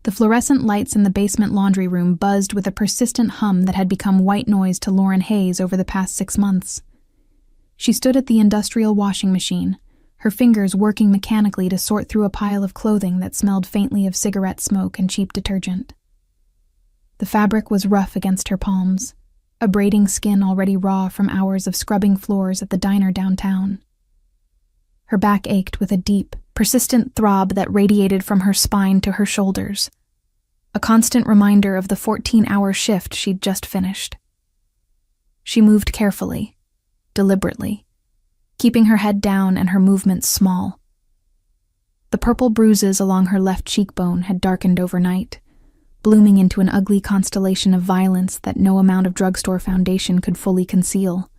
The fluorescent lights in the basement laundry room buzzed with a persistent hum that had become white noise to Lauren Hayes over the past 6 months. She stood at the industrial washing machine, her fingers working mechanically to sort through a pile of clothing that smelled faintly of cigarette smoke and cheap detergent. The fabric was rough against her palms, abrading skin already raw from hours of scrubbing floors at the diner downtown. Her back ached with a deep, persistent throb that radiated from her spine to her shoulders, a constant reminder of the 14-hour shift she'd just finished. She moved carefully, deliberately, keeping her head down and her movements small. The purple bruises along her left cheekbone had darkened overnight, blooming into an ugly constellation of violence that no amount of drugstore foundation could fully conceal.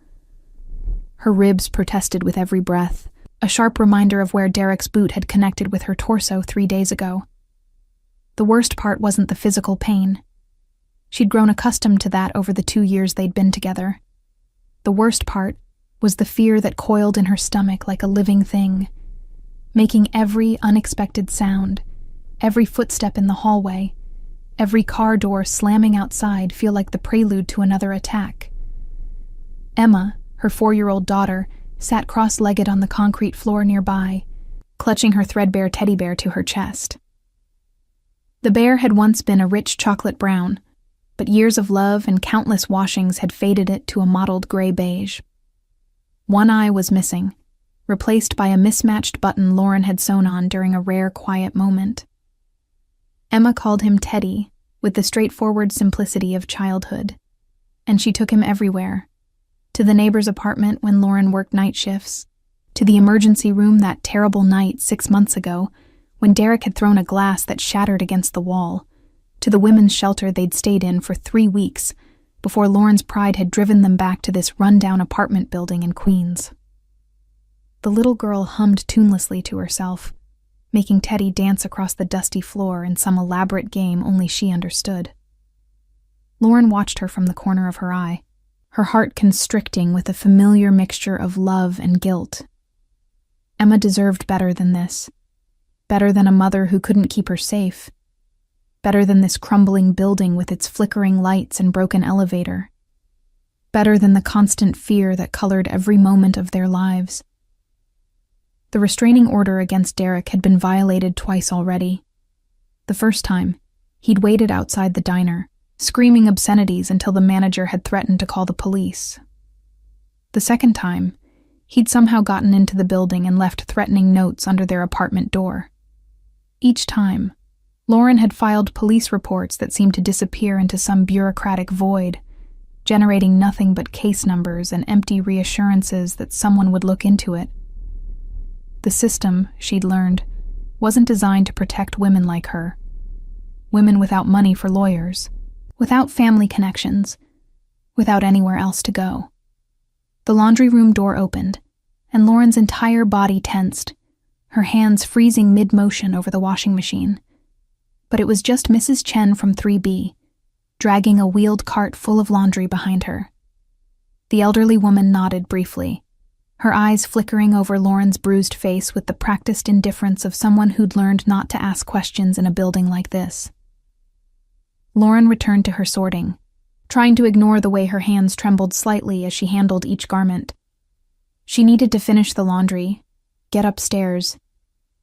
Her ribs protested with every breath, a sharp reminder of where Derek's boot had connected with her torso 3 days ago. The worst part wasn't the physical pain. She'd grown accustomed to that over the 2 years they'd been together. The worst part was the fear that coiled in her stomach like a living thing, making every unexpected sound, every footstep in the hallway, every car door slamming outside feel like the prelude to another attack. Emma, her 4-year-old daughter, sat cross-legged on the concrete floor nearby, clutching her threadbare teddy bear to her chest. The bear had once been a rich chocolate brown, but years of love and countless washings had faded it to a mottled gray beige. One eye was missing, replaced by a mismatched button Lauren had sewn on during a rare quiet moment. Emma called him Teddy, with the straightforward simplicity of childhood, and she took him everywhere, to the neighbor's apartment when Lauren worked night shifts, to the emergency room that terrible night 6 months ago when Derek had thrown a glass that shattered against the wall, to the women's shelter they'd stayed in for 3 weeks before Lauren's pride had driven them back to this run-down apartment building in Queens. The little girl hummed tunelessly to herself, making Teddy dance across the dusty floor in some elaborate game only she understood. Lauren watched her from the corner of her eye, her heart constricting with a familiar mixture of love and guilt. Emma deserved better than this. Better than a mother who couldn't keep her safe. Better than this crumbling building with its flickering lights and broken elevator. Better than the constant fear that colored every moment of their lives. The restraining order against Derek had been violated twice already. The first time, he'd waited outside the diner, screaming obscenities until the manager had threatened to call the police. The second time, he'd somehow gotten into the building and left threatening notes under their apartment door. Each time, Lauren had filed police reports that seemed to disappear into some bureaucratic void, generating nothing but case numbers and empty reassurances that someone would look into it. The system, she'd learned, wasn't designed to protect women like her. Women without money for lawyers, without family connections, without anywhere else to go. The laundry room door opened, and Lauren's entire body tensed, her hands freezing mid-motion over the washing machine. But it was just Mrs. Chen from 3B, dragging a wheeled cart full of laundry behind her. The elderly woman nodded briefly, her eyes flickering over Lauren's bruised face with the practiced indifference of someone who'd learned not to ask questions in a building like this. Lauren returned to her sorting, trying to ignore the way her hands trembled slightly as she handled each garment. She needed to finish the laundry, get upstairs,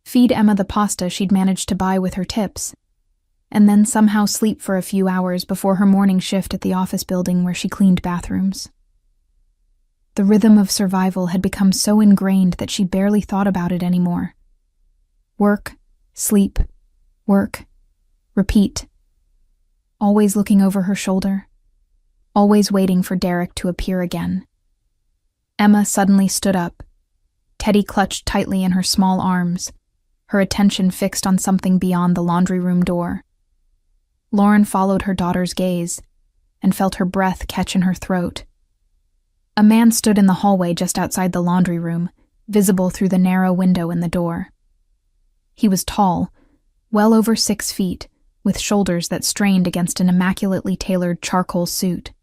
feed Emma the pasta she'd managed to buy with her tips, and then somehow sleep for a few hours before her morning shift at the office building where she cleaned bathrooms. The rhythm of survival had become so ingrained that she barely thought about it anymore. Work, sleep, work, repeat. Always looking over her shoulder, always waiting for Derek to appear again. Emma suddenly stood up, Teddy clutched tightly in her small arms, her attention fixed on something beyond the laundry room door. Lauren followed her daughter's gaze and felt her breath catch in her throat. A man stood in the hallway just outside the laundry room, visible through the narrow window in the door. He was tall, well over 6 feet, with shoulders that strained against an immaculately tailored charcoal suit.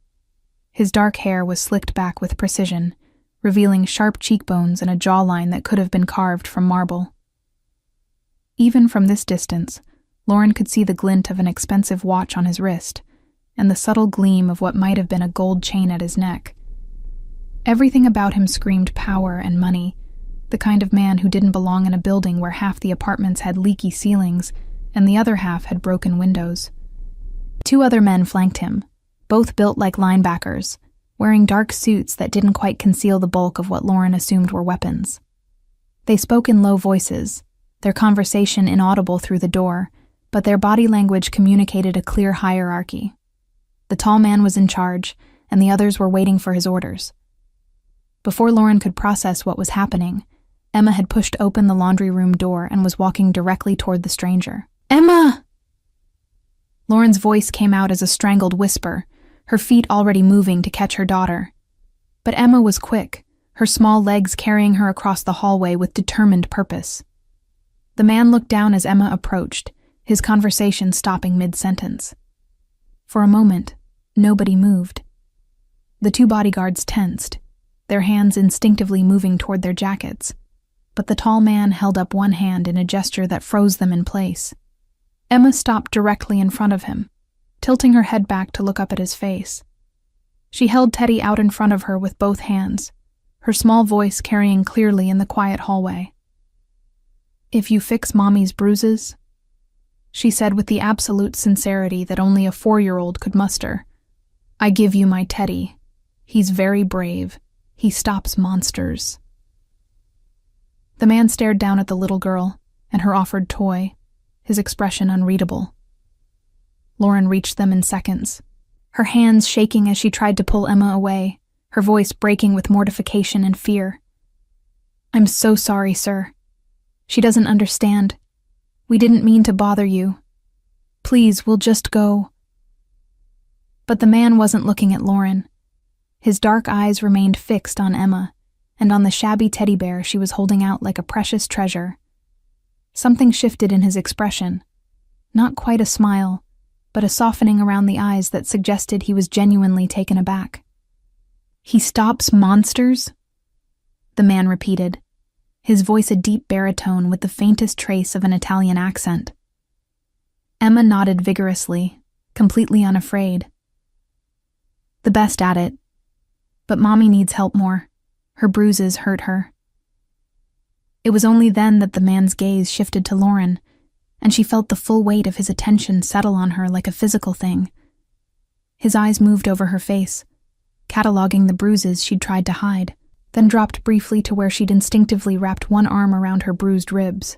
His dark hair was slicked back with precision, revealing sharp cheekbones and a jawline that could have been carved from marble. Even from this distance, Lauren could see the glint of an expensive watch on his wrist, and the subtle gleam of what might have been a gold chain at his neck. Everything about him screamed power and money, the kind of man who didn't belong in a building where half the apartments had leaky ceilings and the other half had broken windows. 2 other men flanked him, both built like linebackers, wearing dark suits that didn't quite conceal the bulk of what Lauren assumed were weapons. They spoke in low voices, their conversation inaudible through the door, but their body language communicated a clear hierarchy. The tall man was in charge, and the others were waiting for his orders. Before Lauren could process what was happening, Emma had pushed open the laundry room door and was walking directly toward the stranger. "Emma!" Lauren's voice came out as a strangled whisper, her feet already moving to catch her daughter. But Emma was quick, her small legs carrying her across the hallway with determined purpose. The man looked down as Emma approached, his conversation stopping mid-sentence. For a moment, nobody moved. The 2 bodyguards tensed, their hands instinctively moving toward their jackets, but the tall man held up one hand in a gesture that froze them in place. Emma stopped directly in front of him, tilting her head back to look up at his face. She held Teddy out in front of her with both hands, her small voice carrying clearly in the quiet hallway. "If you fix Mommy's bruises," she said with the absolute sincerity that only a 4-year-old could muster, "I give you my Teddy. He's very brave. He stops monsters." The man stared down at the little girl and her offered toy, his expression unreadable. Lauren reached them in seconds, her hands shaking as she tried to pull Emma away, her voice breaking with mortification and fear. "I'm so sorry, sir. She doesn't understand. We didn't mean to bother you. Please, we'll just go." But the man wasn't looking at Lauren. His dark eyes remained fixed on Emma, and on the shabby teddy bear she was holding out like a precious treasure. Something shifted in his expression. Not quite a smile, but a softening around the eyes that suggested he was genuinely taken aback. "He stops monsters?" the man repeated, his voice a deep baritone with the faintest trace of an Italian accent. Emma nodded vigorously, completely unafraid. "The best at it. But Mommy needs help more. Her bruises hurt her." It was only then that the man's gaze shifted to Lauren, and she felt the full weight of his attention settle on her like a physical thing. His eyes moved over her face, cataloging the bruises she'd tried to hide, then dropped briefly to where she'd instinctively wrapped one arm around her bruised ribs.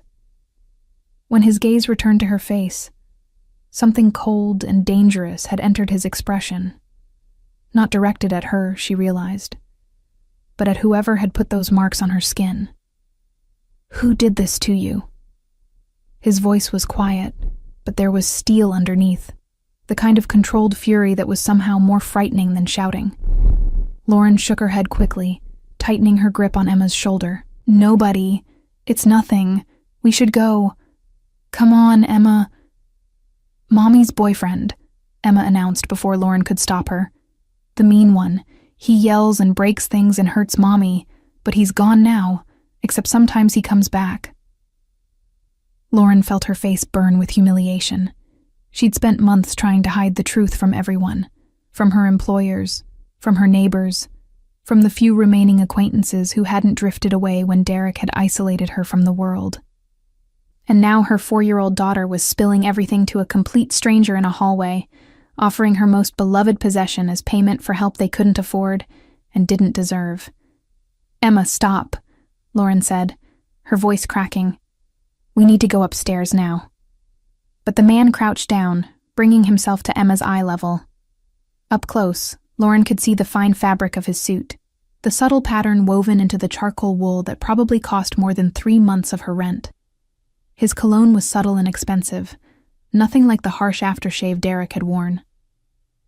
When his gaze returned to her face, something cold and dangerous had entered his expression. Not directed at her, she realized, but at whoever had put those marks on her skin. "Who did this to you?" His voice was quiet, but there was steel underneath, the kind of controlled fury that was somehow more frightening than shouting. Lauren shook her head quickly, tightening her grip on Emma's shoulder. "Nobody. It's nothing. We should go. Come on, Emma." "Mommy's boyfriend," Emma announced before Lauren could stop her. "The mean one. He yells and breaks things and hurts Mommy, but he's gone now, except sometimes he comes back." Lauren felt her face burn with humiliation. She'd spent months trying to hide the truth from everyone, from her employers, from her neighbors, from the few remaining acquaintances who hadn't drifted away when Derek had isolated her from the world. And now her 4-year-old daughter was spilling everything to a complete stranger in a hallway, offering her most beloved possession as payment for help they couldn't afford and didn't deserve. "Emma, stop," Lauren said, her voice cracking. "We need to go upstairs now." But the man crouched down, bringing himself to Emma's eye level. Up close, Lauren could see the fine fabric of his suit, the subtle pattern woven into the charcoal wool that probably cost more than 3 months of her rent. His cologne was subtle and expensive, nothing like the harsh aftershave Derek had worn.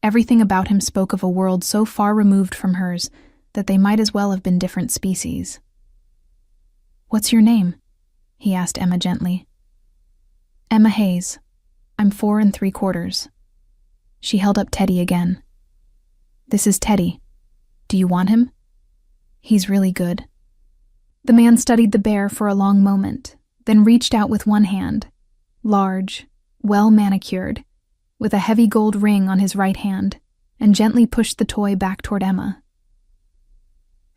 Everything about him spoke of a world so far removed from hers that they might as well have been different species. "What's your name?" he asked Emma gently. "Emma Hayes. I'm 4 3/4. She held up Teddy again. "This is Teddy. Do you want him? He's really good." The man studied the bear for a long moment, then reached out with one hand, large, well manicured, with a heavy gold ring on his right hand, and gently pushed the toy back toward Emma.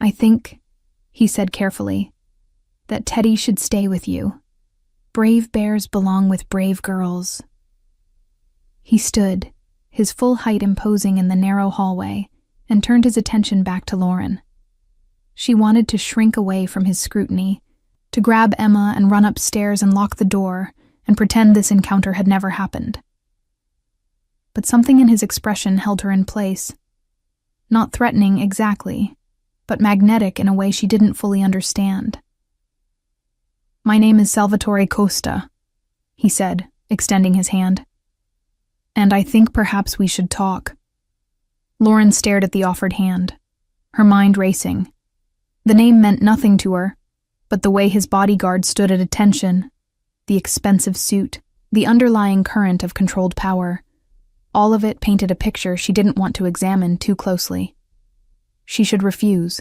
"I think," he said carefully, "that Teddy should stay with you. Brave bears belong with brave girls." He stood, his full height imposing in the narrow hallway, and turned his attention back to Lauren. She wanted to shrink away from his scrutiny, to grab Emma and run upstairs and lock the door and pretend this encounter had never happened. But something in his expression held her in place. Not threatening exactly, but magnetic in a way she didn't fully understand. "My name is Salvatore Costa," he said, extending his hand. "And I think perhaps we should talk." Lauren stared at the offered hand, her mind racing. The name meant nothing to her, but the way his bodyguard stood at attention, the expensive suit, the underlying current of controlled power, all of it painted a picture she didn't want to examine too closely. She should refuse.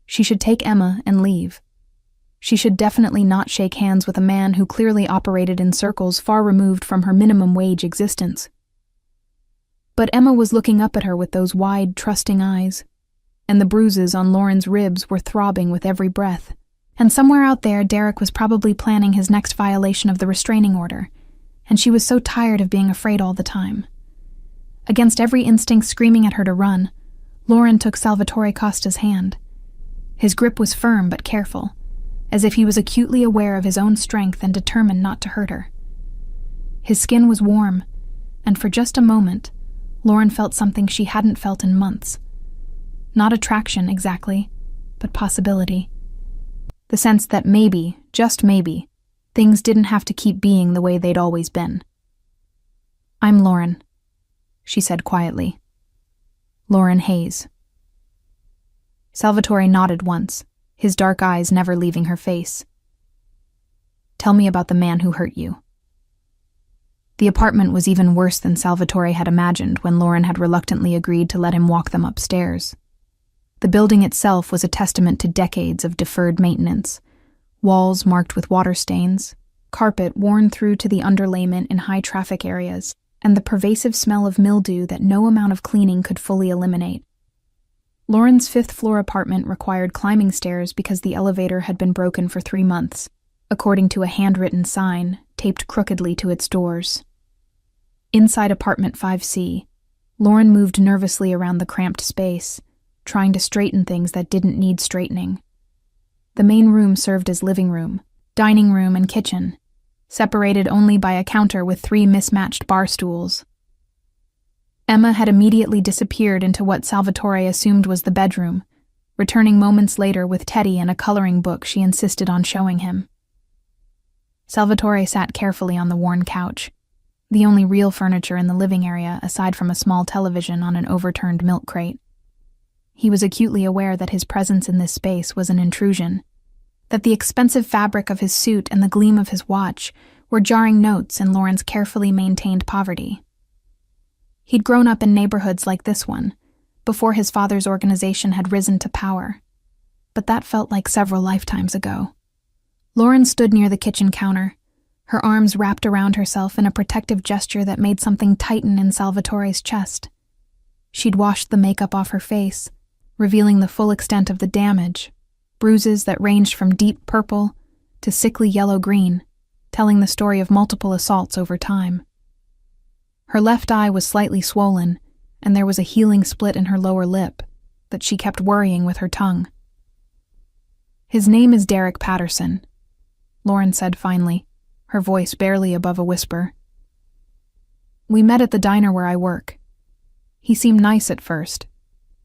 She should take Emma and leave. She should definitely not shake hands with a man who clearly operated in circles far removed from her minimum wage existence. But Emma was looking up at her with those wide, trusting eyes, and the bruises on Lauren's ribs were throbbing with every breath. And somewhere out there, Derek was probably planning his next violation of the restraining order, and she was so tired of being afraid all the time. Against every instinct screaming at her to run, Lauren took Salvatore Costa's hand. His grip was firm but careful, as if he was acutely aware of his own strength and determined not to hurt her. His skin was warm, and for just a moment, Lauren felt something she hadn't felt in months. Not attraction exactly, but possibility. The sense that maybe, just maybe, things didn't have to keep being the way they'd always been. "I'm Lauren," she said quietly. "Lauren Hayes." Salvatore nodded once, his dark eyes never leaving her face. "Tell me about the man who hurt you." The apartment was even worse than Salvatore had imagined when Lauren had reluctantly agreed to let him walk them upstairs. The building itself was a testament to decades of deferred maintenance. Walls marked with water stains, carpet worn through to the underlayment in high-traffic areas, and the pervasive smell of mildew that no amount of cleaning could fully eliminate. Lauren's fifth-floor apartment required climbing stairs because the elevator had been broken for 3 months, according to a handwritten sign taped crookedly to its doors. Inside apartment 5C, Lauren moved nervously around the cramped space, trying to straighten things that didn't need straightening. The main room served as living room, dining room, and kitchen, separated only by a counter with 3 mismatched bar stools. Emma had immediately disappeared into what Salvatore assumed was the bedroom, returning moments later with Teddy and a coloring book she insisted on showing him. Salvatore sat carefully on the worn couch, the only real furniture in the living area aside from a small television on an overturned milk crate. He was acutely aware that his presence in this space was an intrusion, that the expensive fabric of his suit and the gleam of his watch were jarring notes in Lauren's carefully maintained poverty. He'd grown up in neighborhoods like this one, before his father's organization had risen to power, but that felt like several lifetimes ago. Lauren stood near the kitchen counter, her arms wrapped around herself in a protective gesture that made something tighten in Salvatore's chest. She'd washed the makeup off her face, revealing the full extent of the damage, bruises that ranged from deep purple to sickly yellow-green, telling the story of multiple assaults over time. Her left eye was slightly swollen, and there was a healing split in her lower lip that she kept worrying with her tongue. "His name is Derek Patterson," Lauren said finally, her voice barely above a whisper. "We met at the diner where I work. He seemed nice at first,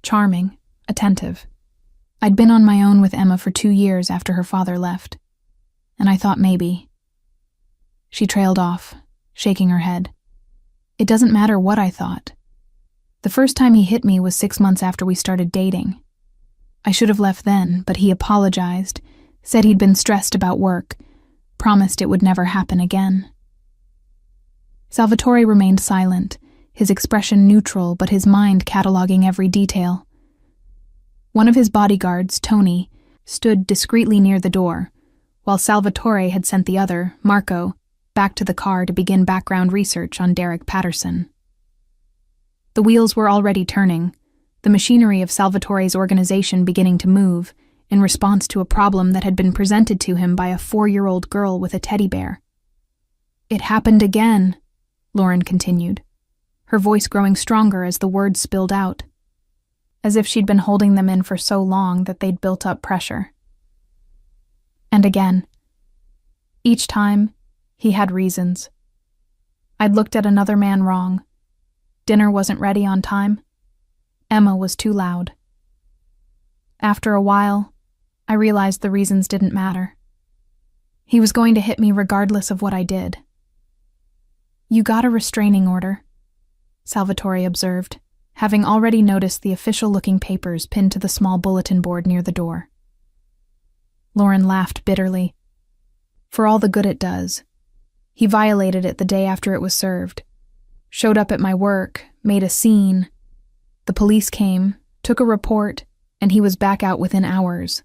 charming, attentive. I'd been on my own with Emma for 2 years after her father left, and I thought maybe..." She trailed off, shaking her head. "It doesn't matter what I thought. The first time he hit me was 6 months after we started dating. I should have left then, but he apologized, said he'd been stressed about work, promised it would never happen again." Salvatore remained silent, his expression neutral but his mind cataloging every detail. One of his bodyguards, Tony, stood discreetly near the door, while Salvatore had sent the other, Marco, back to the car to begin background research on Derek Patterson. The wheels were already turning, the machinery of Salvatore's organization beginning to move in response to a problem that had been presented to him by a 4-year-old girl with a teddy bear. "It happened again," Lauren continued, her voice growing stronger as the words spilled out, as if she'd been holding them in for so long that they'd built up pressure. "And again. Each time, he had reasons. I'd looked at another man wrong. Dinner wasn't ready on time. Emma was too loud. After a while, I realized the reasons didn't matter. He was going to hit me regardless of what I did." "You got a restraining order," Salvatore observed, having already noticed the official-looking papers pinned to the small bulletin board near the door. Lauren laughed bitterly. "For all the good it does. He violated it the day after it was served. Showed up at my work, made a scene. The police came, took a report, and he was back out within hours.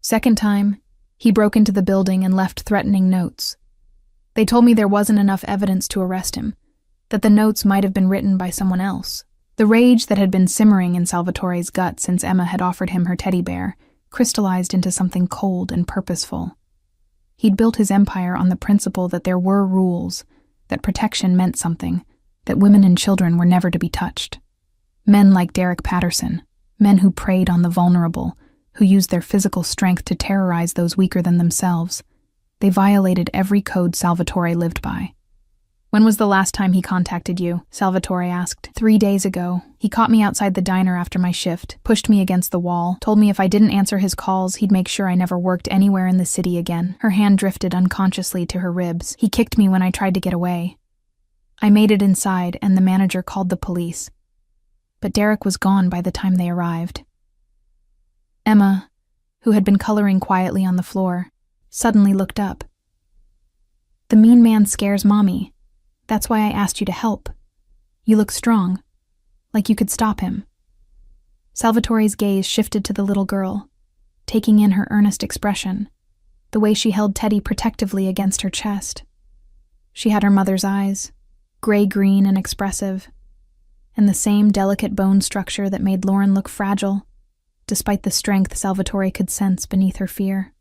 Second time, he broke into the building and left threatening notes. They told me there wasn't enough evidence to arrest him, that the notes might have been written by someone else." The rage that had been simmering in Salvatore's gut since Emma had offered him her teddy bear crystallized into something cold and purposeful. He'd built his empire on the principle that there were rules, that protection meant something, that women and children were never to be touched. Men like Derek Patterson, men who preyed on the vulnerable, who used their physical strength to terrorize those weaker than themselves. They violated every code Salvatore lived by. "When was the last time he contacted you?" Salvatore asked. 3 days ago. He caught me outside the diner after my shift, pushed me against the wall, told me if I didn't answer his calls, he'd make sure I never worked anywhere in the city again." Her hand drifted unconsciously to her ribs. "He kicked me when I tried to get away. I made it inside, and the manager called the police. But Derek was gone by the time they arrived." Emma, who had been coloring quietly on the floor, suddenly looked up. "The mean man scares Mommy. That's why I asked you to help. You look strong, like you could stop him." Salvatore's gaze shifted to the little girl, taking in her earnest expression, the way she held Teddy protectively against her chest. She had her mother's eyes, gray-green and expressive, and the same delicate bone structure that made Lauren look fragile, despite the strength Salvatore could sense beneath her fear.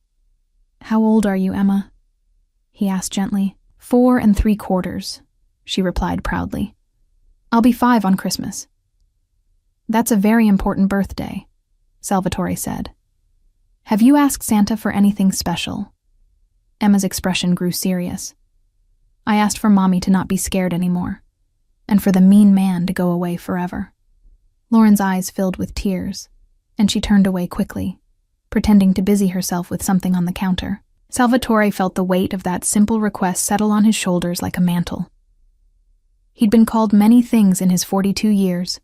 "How old are you, Emma?" he asked gently. 4 3/4, she replied proudly. "I'll be 5 on Christmas." "That's a very important birthday," Salvatore said. "Have you asked Santa for anything special?" Emma's expression grew serious. "I asked for Mommy to not be scared anymore, and for the mean man to go away forever." Lauren's eyes filled with tears, and she turned away quickly, pretending to busy herself with something on the counter. Salvatore felt the weight of that simple request settle on his shoulders like a mantle. He'd been called many things in his 42 years.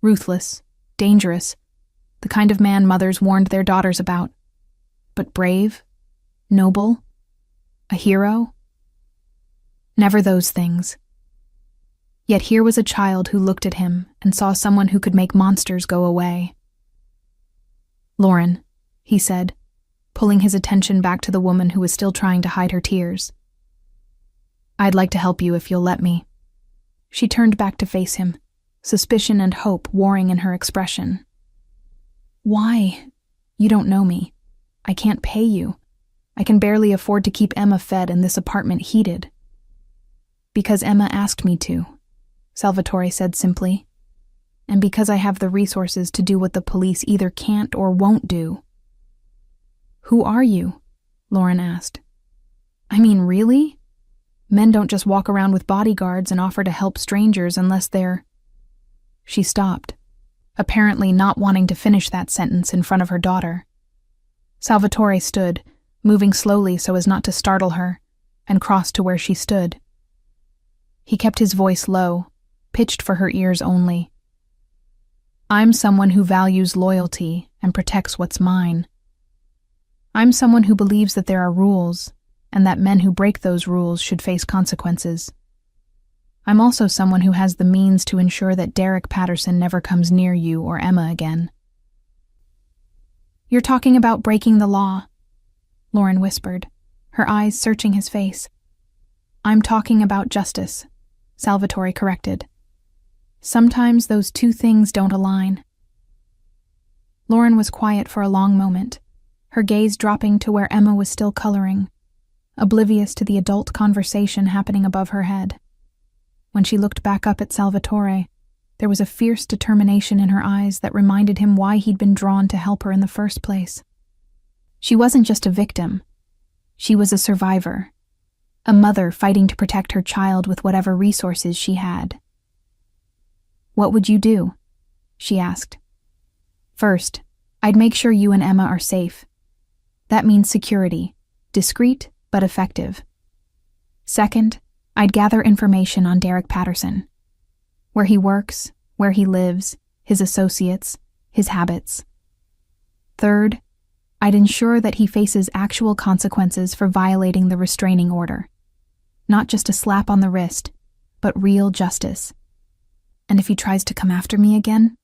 Ruthless, dangerous, the kind of man mothers warned their daughters about. But brave, noble, a hero? Never those things. Yet here was a child who looked at him and saw someone who could make monsters go away. "Lauren," he said, pulling his attention back to the woman who was still trying to hide her tears. "I'd like to help you if you'll let me." She turned back to face him, suspicion and hope warring in her expression. "Why? You don't know me. I can't pay you. I can barely afford to keep Emma fed and this apartment heated." "Because Emma asked me to," Salvatore said simply. "And because I have the resources to do what the police either can't or won't do." "Who are you?" Lauren asked. "I mean, really? Men don't just walk around with bodyguards and offer to help strangers unless they're—" She stopped, apparently not wanting to finish that sentence in front of her daughter. Salvatore stood, moving slowly so as not to startle her, and crossed to where she stood. He kept his voice low, pitched for her ears only. "I'm someone who values loyalty and protects what's mine. I'm someone who believes that there are rules, and that men who break those rules should face consequences. I'm also someone who has the means to ensure that Derek Patterson never comes near you or Emma again." "You're talking about breaking the law," Lauren whispered, her eyes searching his face. I'm talking about justice, Salvatore corrected. Sometimes those two things don't align. Lauren was quiet for a long moment, her gaze dropping to where Emma was still coloring, oblivious to the adult conversation happening above her head. When she looked back up at Salvatore, there was a fierce determination in her eyes that reminded him why he'd been drawn to help her in the first place. She wasn't just a victim. She was a survivor, a mother fighting to protect her child with whatever resources she had. "What would you do?" she asked. "First, I'd make sure you and Emma are safe. That means security, discreet but effective. Second, I'd gather information on Derek Patterson. Where he works, where he lives, his associates, his habits. Third, I'd ensure that he faces actual consequences for violating the restraining order. Not just a slap on the wrist, but real justice. And if he tries to come after me again?"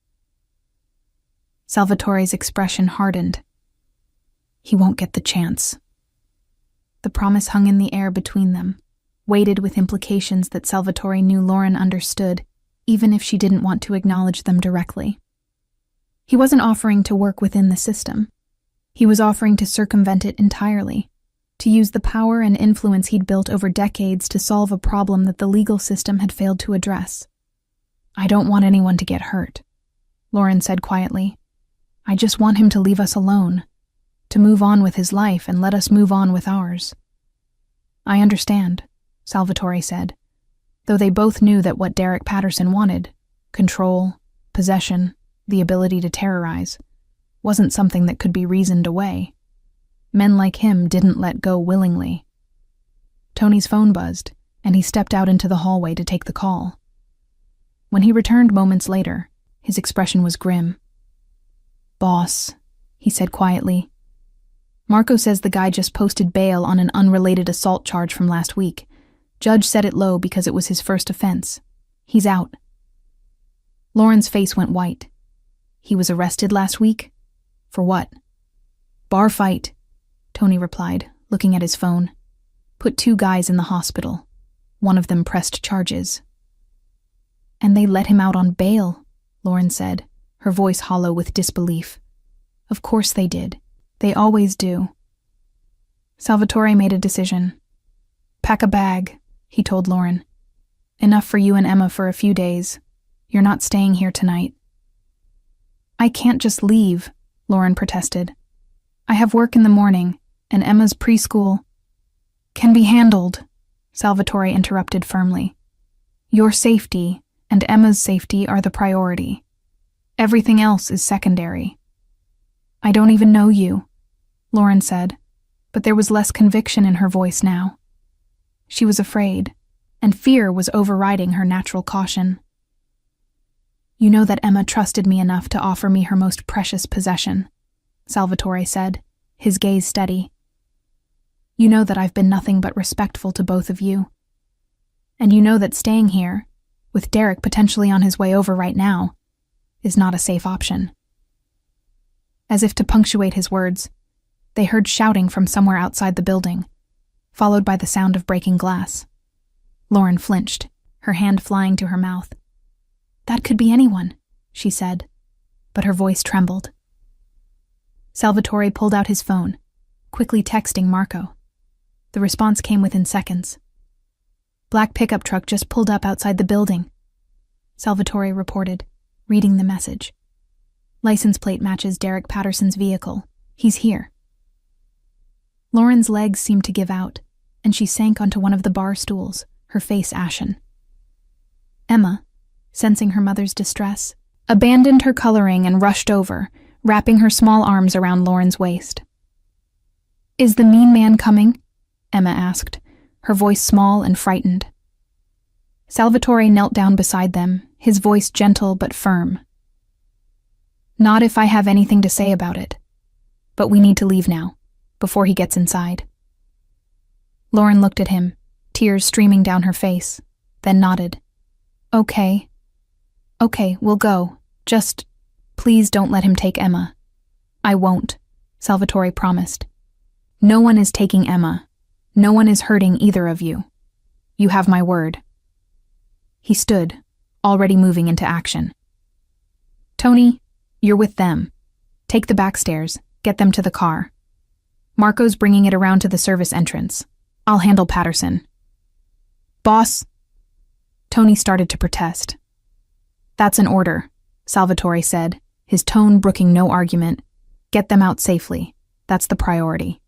Salvatore's expression hardened. He won't get the chance. The promise hung in the air between them, weighted with implications that Salvatore knew Lauren understood, even if she didn't want to acknowledge them directly. He wasn't offering to work within the system. He was offering to circumvent it entirely, to use the power and influence he'd built over decades to solve a problem that the legal system had failed to address. "I don't want anyone to get hurt," Lauren said quietly. "I just want him to leave us alone, to move on with his life and let us move on with ours." "I understand," Salvatore said, though they both knew that what Derek Patterson wanted, control, possession, the ability to terrorize, wasn't something that could be reasoned away. Men like him didn't let go willingly. Tony's phone buzzed, and he stepped out into the hallway to take the call. When he returned moments later, his expression was grim. "Boss," he said quietly, "Marco says the guy just posted bail on an unrelated assault charge from last week. Judge set it low because it was his first offense. He's out." Lauren's face went white. "He was arrested last week? For what?" "Bar fight," Tony replied, looking at his phone. "Put 2 guys in the hospital. One of them pressed charges." "And they let him out on bail," Lauren said, her voice hollow with disbelief. "Of course they did. They always do." Salvatore made a decision. "Pack a bag," he told Lauren. "Enough for you and Emma for a few days. You're not staying here tonight." "I can't just leave," Lauren protested. "I have work in the morning, and Emma's preschool." "Can be handled," Salvatore interrupted firmly. "Your safety and Emma's safety are the priority. Everything else is secondary." "I don't even know you," Lauren said, but there was less conviction in her voice now. She was afraid, and fear was overriding her natural caution. "You know that Emma trusted me enough to offer me her most precious possession," Salvatore said, his gaze steady. "You know that I've been nothing but respectful to both of you. And you know that staying here, with Derek potentially on his way over right now, is not a safe option." As if to punctuate his words, they heard shouting from somewhere outside the building, followed by the sound of breaking glass. Lauren flinched, her hand flying to her mouth. "That could be anyone," she said, but her voice trembled. Salvatore pulled out his phone, quickly texting Marco. The response came within seconds. "Black pickup truck just pulled up outside the building," Salvatore reported, reading the message. "License plate matches Derek Patterson's vehicle. He's here." Lauren's legs seemed to give out, and she sank onto one of the bar stools, her face ashen. Emma, sensing her mother's distress, abandoned her coloring and rushed over, wrapping her small arms around Lauren's waist. "Is the mean man coming?" Emma asked, her voice small and frightened. Salvatore knelt down beside them, his voice gentle but firm. "Not if I have anything to say about it. But we need to leave now, before he gets inside." Lauren looked at him, tears streaming down her face, then nodded. Okay, we'll go. Just, please don't let him take Emma." "I won't," Salvatore promised. "No one is taking Emma. No one is hurting either of you." You have my word." He stood, already moving into action. "Tony, you're with them. Take the back stairs, get them to the car. Marco's bringing it around to the service entrance. I'll handle Patterson." "Boss." Tony started to protest. "That's an order," Salvatore said, his tone brooking no argument. "Get them out safely. That's the priority."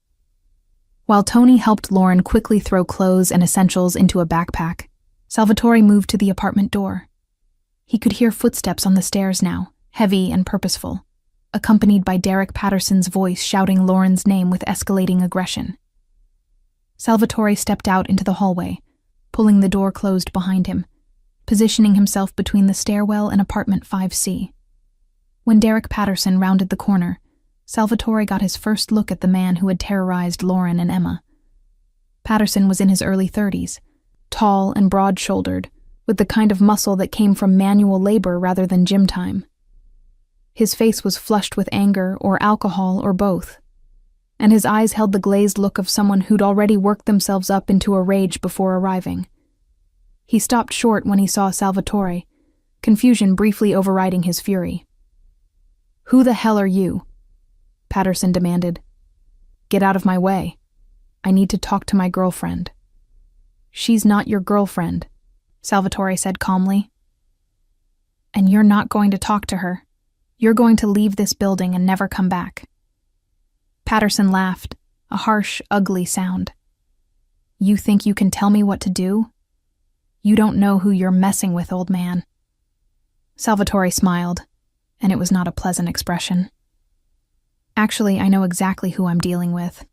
While Tony helped Lauren quickly throw clothes and essentials into a backpack, Salvatore moved to the apartment door. He could hear footsteps on the stairs now, heavy and purposeful, accompanied by Derek Patterson's voice shouting Lauren's name with escalating aggression. Salvatore stepped out into the hallway, pulling the door closed behind him, positioning himself between the stairwell and apartment 5C. When Derek Patterson rounded the corner, Salvatore got his first look at the man who had terrorized Lauren and Emma. Patterson was in his early 30s, tall and broad-shouldered, with the kind of muscle that came from manual labor rather than gym time. His face was flushed with anger or alcohol or both, and his eyes held the glazed look of someone who'd already worked themselves up into a rage before arriving. He stopped short when he saw Salvatore, confusion briefly overriding his fury. "Who the hell are you?" Patterson demanded. "Get out of my way. I need to talk to my girlfriend." "She's not your girlfriend," Salvatore said calmly. "And you're not going to talk to her. You're going to leave this building and never come back." Patterson laughed, a harsh, ugly sound. "You think you can tell me what to do? You don't know who you're messing with, old man." Salvatore smiled, and it was not a pleasant expression. "Actually, I know exactly who I'm dealing with.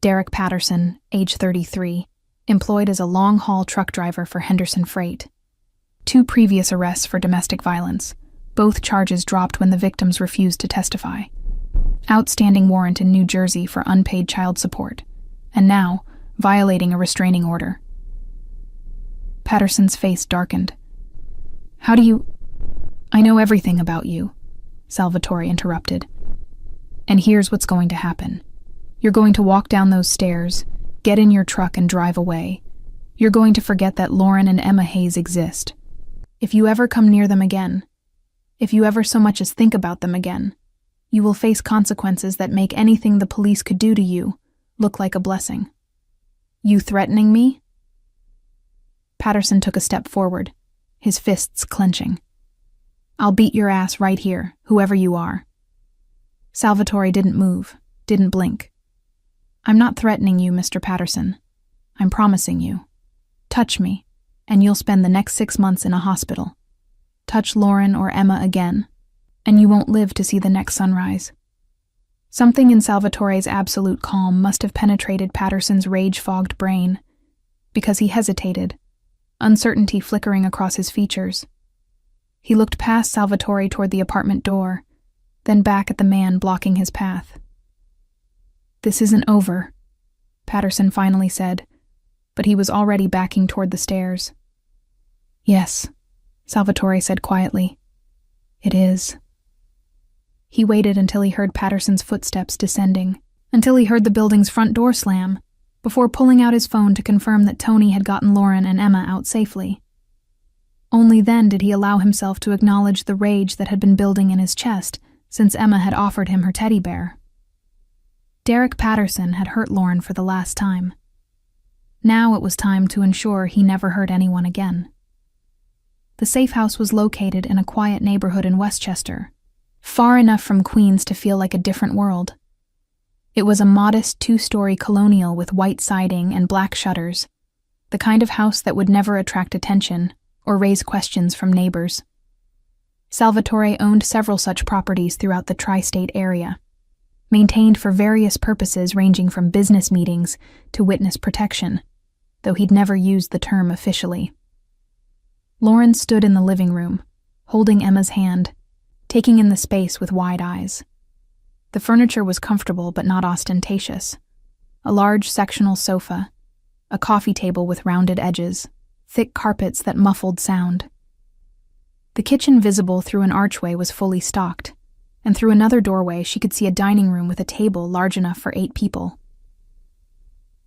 Derek Patterson, age 33, employed as a long-haul truck driver for Henderson Freight. 2 previous arrests for domestic violence, both charges dropped when the victims refused to testify. Outstanding warrant in New Jersey for unpaid child support, and now violating a restraining order." Patterson's face darkened. "How do you—" "I know everything about you," Salvatore interrupted. "And here's what's going to happen. You're going to walk down those stairs, get in your truck and drive away. You're going to forget that Lauren and Emma Hayes exist. If you ever come near them again, if you ever so much as think about them again, you will face consequences that make anything the police could do to you look like a blessing." "You threatening me?" Patterson took a step forward, his fists clenching. "I'll beat your ass right here, whoever you are." Salvatore didn't move, didn't blink. "I'm not threatening you, Mr. Patterson. I'm promising you. Touch me, and you'll spend the next 6 months in a hospital. Touch Lauren or Emma again, and you won't live to see the next sunrise." Something in Salvatore's absolute calm must have penetrated Patterson's rage-fogged brain, because he hesitated, uncertainty flickering across his features. He looked past Salvatore toward the apartment door, then back at the man blocking his path. "This isn't over," Patterson finally said, but he was already backing toward the stairs. "Yes," Salvatore said quietly. "It is." He waited until he heard Patterson's footsteps descending, until he heard the building's front door slam, before pulling out his phone to confirm that Tony had gotten Lauren and Emma out safely. Only then did he allow himself to acknowledge the rage that had been building in his chest since Emma had offered him her teddy bear. Derek Patterson had hurt Lauren for the last time. Now it was time to ensure he never hurt anyone again. The safe house was located in a quiet neighborhood in Westchester, far enough from Queens to feel like a different world. It was a modest 2-story colonial with white siding and black shutters, the kind of house that would never attract attention or raise questions from neighbors. Salvatore owned several such properties throughout the tri-state area, maintained for various purposes ranging from business meetings to witness protection, though he'd never used the term officially. Lauren stood in the living room, holding Emma's hand, taking in the space with wide eyes. The furniture was comfortable but not ostentatious. A large sectional sofa, a coffee table with rounded edges, thick carpets that muffled sound. The kitchen visible through an archway was fully stocked, and through another doorway she could see a dining room with a table large enough for 8 people.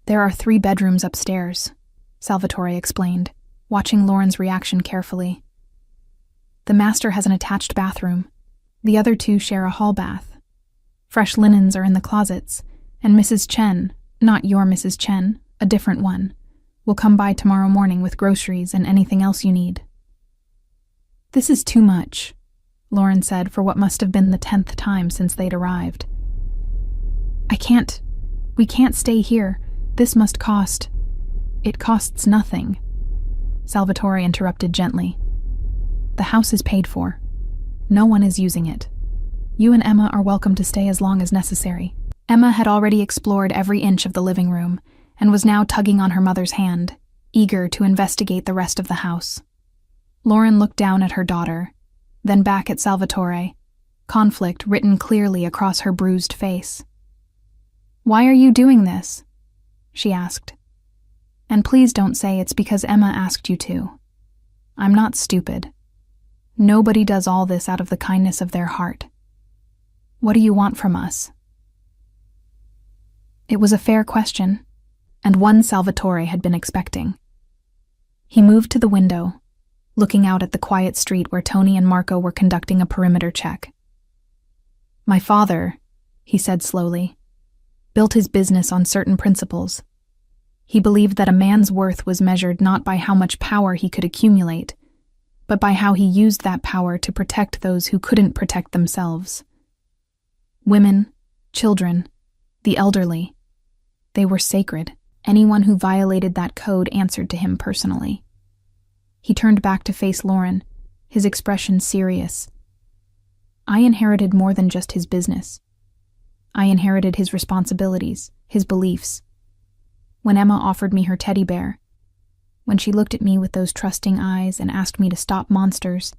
"There are 3 bedrooms upstairs," Salvatore explained, watching Lauren's reaction carefully. The master has an attached bathroom. The other two share a hall bath. Fresh linens are in the closets, and Mrs. Chen, not your Mrs. Chen, a different one, will come by tomorrow morning with groceries and anything else you need. This is too much, Lauren said for what must have been the 10th time since they'd arrived. We can't stay here. This must cost. It costs nothing. Salvatore interrupted gently. The house is paid for. No one is using it. You and Emma are welcome to stay as long as necessary. Emma had already explored every inch of the living room and was now tugging on her mother's hand, eager to investigate the rest of the house. Lauren looked down at her daughter, then back at Salvatore, conflict written clearly across her bruised face. "Why are you doing this?" she asked. "And please don't say it's because Emma asked you to. I'm not stupid. Nobody does all this out of the kindness of their heart. What do you want from us?" It was a fair question, and one Salvatore had been expecting. He moved to the window, looking out at the quiet street where Tony and Marco were conducting a perimeter check. "My father," he said slowly, "built his business on certain principles. He believed that a man's worth was measured not by how much power he could accumulate, but by how he used that power to protect those who couldn't protect themselves. Women, children, the elderly, they were sacred. Anyone who violated that code answered to him personally." He turned back to face Lauren, his expression serious. "I inherited more than just his business. I inherited his responsibilities, his beliefs. When Emma offered me her teddy bear, when she looked at me with those trusting eyes and asked me to stop monsters,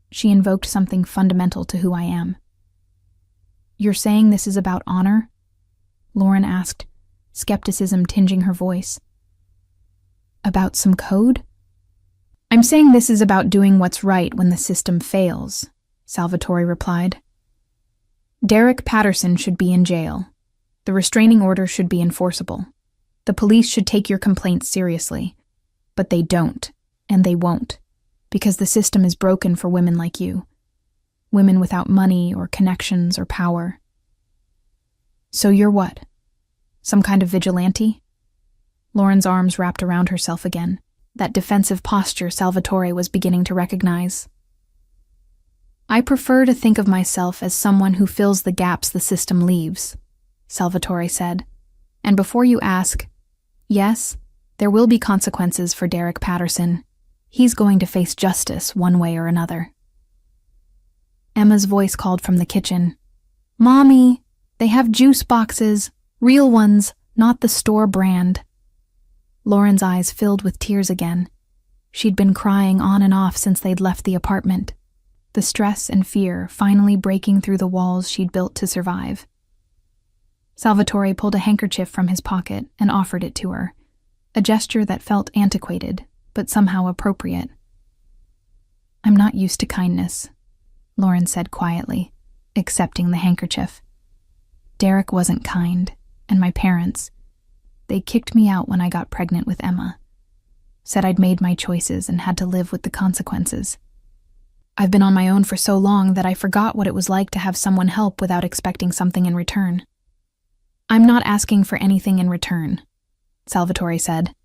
she invoked something fundamental to who I am." "You're saying this is about honor?" Lauren asked, skepticism tinging her voice. "About some code?" "I'm saying this is about doing what's right when the system fails," Salvatore replied. "Derek Patterson should be in jail. The restraining order should be enforceable. The police should take your complaints seriously. But they don't, and they won't, because the system is broken for women like you. Women without money or connections or power." "So you're what? Some kind of vigilante?" Lauren's arms wrapped around herself again, that defensive posture Salvatore was beginning to recognize. "I prefer to think of myself as someone who fills the gaps the system leaves," Salvatore said. "And before you ask, yes, there will be consequences for Derek Patterson. He's going to face justice one way or another." Emma's voice called from the kitchen. "Mommy, they have juice boxes, real ones, not the store brand." Lauren's eyes filled with tears again. She'd been crying on and off since they'd left the apartment, the stress and fear finally breaking through the walls she'd built to survive. Salvatore pulled a handkerchief from his pocket and offered it to her, a gesture that felt antiquated, but somehow appropriate. "I'm not used to kindness," Lauren said quietly, accepting the handkerchief. "Derek wasn't kind, and my parents, they kicked me out when I got pregnant with Emma. Said I'd made my choices and had to live with the consequences. I've been on my own for so long that I forgot what it was like to have someone help without expecting something in return." "I'm not asking for anything in return," Salvatore said.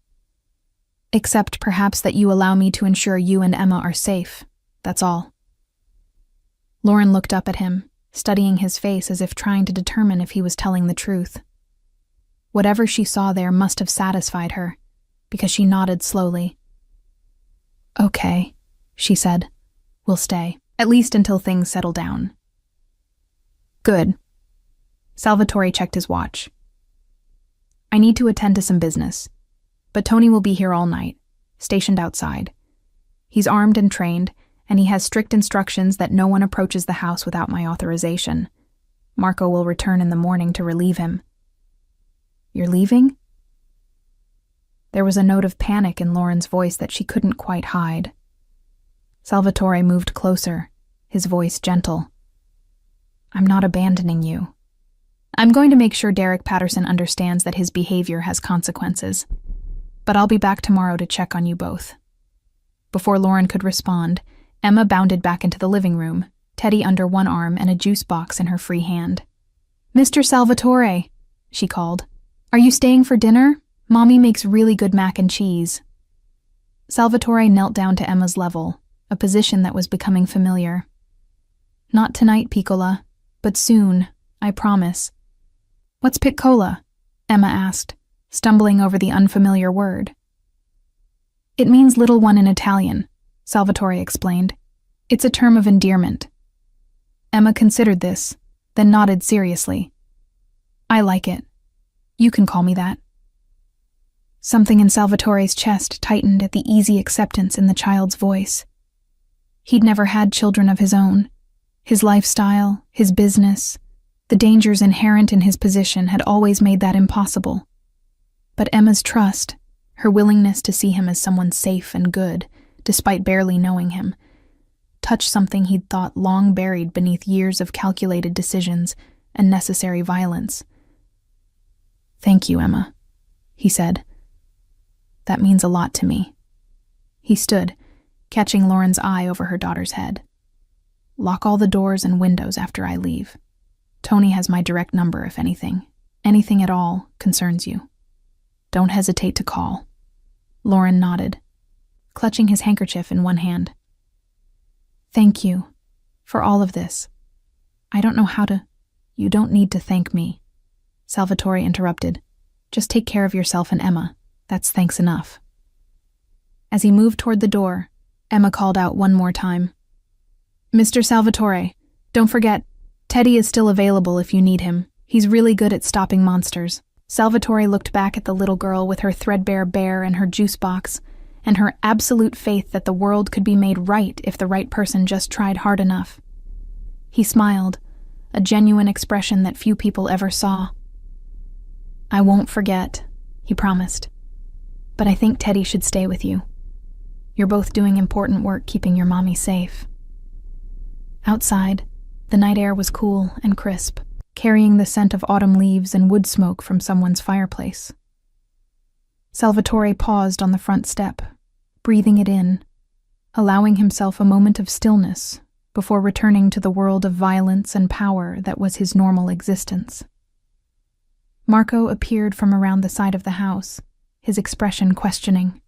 "Except perhaps that you allow me to ensure you and Emma are safe. That's all." Lauren looked up at him, studying his face as if trying to determine if he was telling the truth. Whatever she saw there must have satisfied her, because she nodded slowly. "Okay," she said. "We'll stay, at least until things settle down." "Good." Salvatore checked his watch. "I need to attend to some business, but Tony will be here all night, stationed outside. He's armed and trained, and he has strict instructions that no one approaches the house without my authorization. Marco will return in the morning to relieve him." "You're leaving?" There was a note of panic in Lauren's voice that she couldn't quite hide. Salvatore moved closer, his voice gentle. "I'm not abandoning you. I'm going to make sure Derek Patterson understands that his behavior has consequences. but I'll be back tomorrow to check on you both." Before Lauren could respond, Emma bounded back into the living room, Teddy under one arm and a juice box in her free hand. "Mr. Salvatore," she called. "Are you staying for dinner? Mommy makes really good mac and cheese." Salvatore knelt down to Emma's level, a position that was becoming familiar. "Not tonight, Piccola, but soon, I promise." "What's piccola?" Emma asked, stumbling over the unfamiliar word. "It means little one in Italian," Salvatore explained. "It's a term of endearment." Emma considered this, then nodded seriously. "I like it. You can call me that." Something in Salvatore's chest tightened at the easy acceptance in the child's voice. He'd never had children of his own. His lifestyle, his business, the dangers inherent in his position had always made that impossible. But Emma's trust, her willingness to see him as someone safe and good, despite barely knowing him, touched something he'd thought long buried beneath years of calculated decisions and necessary violence. "Thank you, Emma," he said. "That means a lot to me." He stood, catching Lauren's eye over her daughter's head. "Lock all the doors and windows after I leave. Tony has my direct number if anything at all, concerns you. Don't hesitate to call." Lauren nodded, clutching his handkerchief in one hand. "Thank you for all of this. I don't know how to—" "You don't need to thank me," Salvatore interrupted. "Just take care of yourself and Emma. That's thanks enough." As he moved toward the door, Emma called out one more time. "Mr. Salvatore, don't forget, Teddy is still available if you need him. He's really good at stopping monsters." Salvatore looked back at the little girl with her threadbare bear and her juice box, and her absolute faith that the world could be made right if the right person just tried hard enough. He smiled, a genuine expression that few people ever saw. "I won't forget," he promised. "But I think Teddy should stay with you. You're both doing important work keeping your mommy safe." Outside, the night air was cool and crisp, carrying the scent of autumn leaves and wood smoke from someone's fireplace. Salvatore paused on the front step, breathing it in, allowing himself a moment of stillness before returning to the world of violence and power that was his normal existence. Marco appeared from around the side of the house, his expression questioning.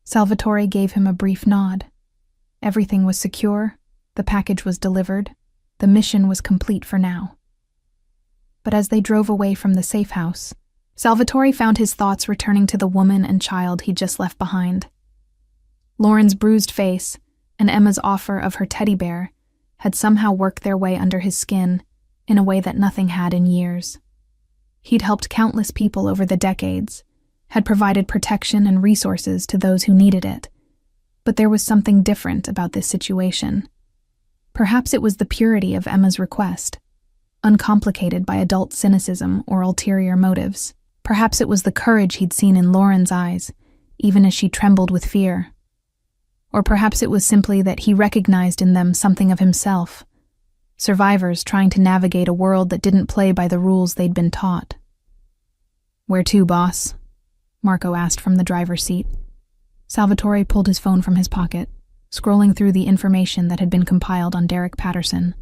Salvatore gave him a brief nod. Everything was secure, the package was delivered, the mission was complete for now. But as they drove away from the safe house, Salvatore found his thoughts returning to the woman and child he'd just left behind. Lauren's bruised face and Emma's offer of her teddy bear had somehow worked their way under his skin in a way that nothing had in years. He'd helped countless people over the decades, had provided protection and resources to those who needed it. But there was something different about this situation. Perhaps it was the purity of Emma's request, uncomplicated by adult cynicism or ulterior motives. Perhaps it was the courage he'd seen in Lauren's eyes, even as she trembled with fear. Or perhaps it was simply that he recognized in them something of himself, survivors trying to navigate a world that didn't play by the rules they'd been taught. "Where to, boss?" Marco asked from the driver's seat. Salvatore pulled his phone from his pocket, scrolling through the information that had been compiled on Derek Patterson.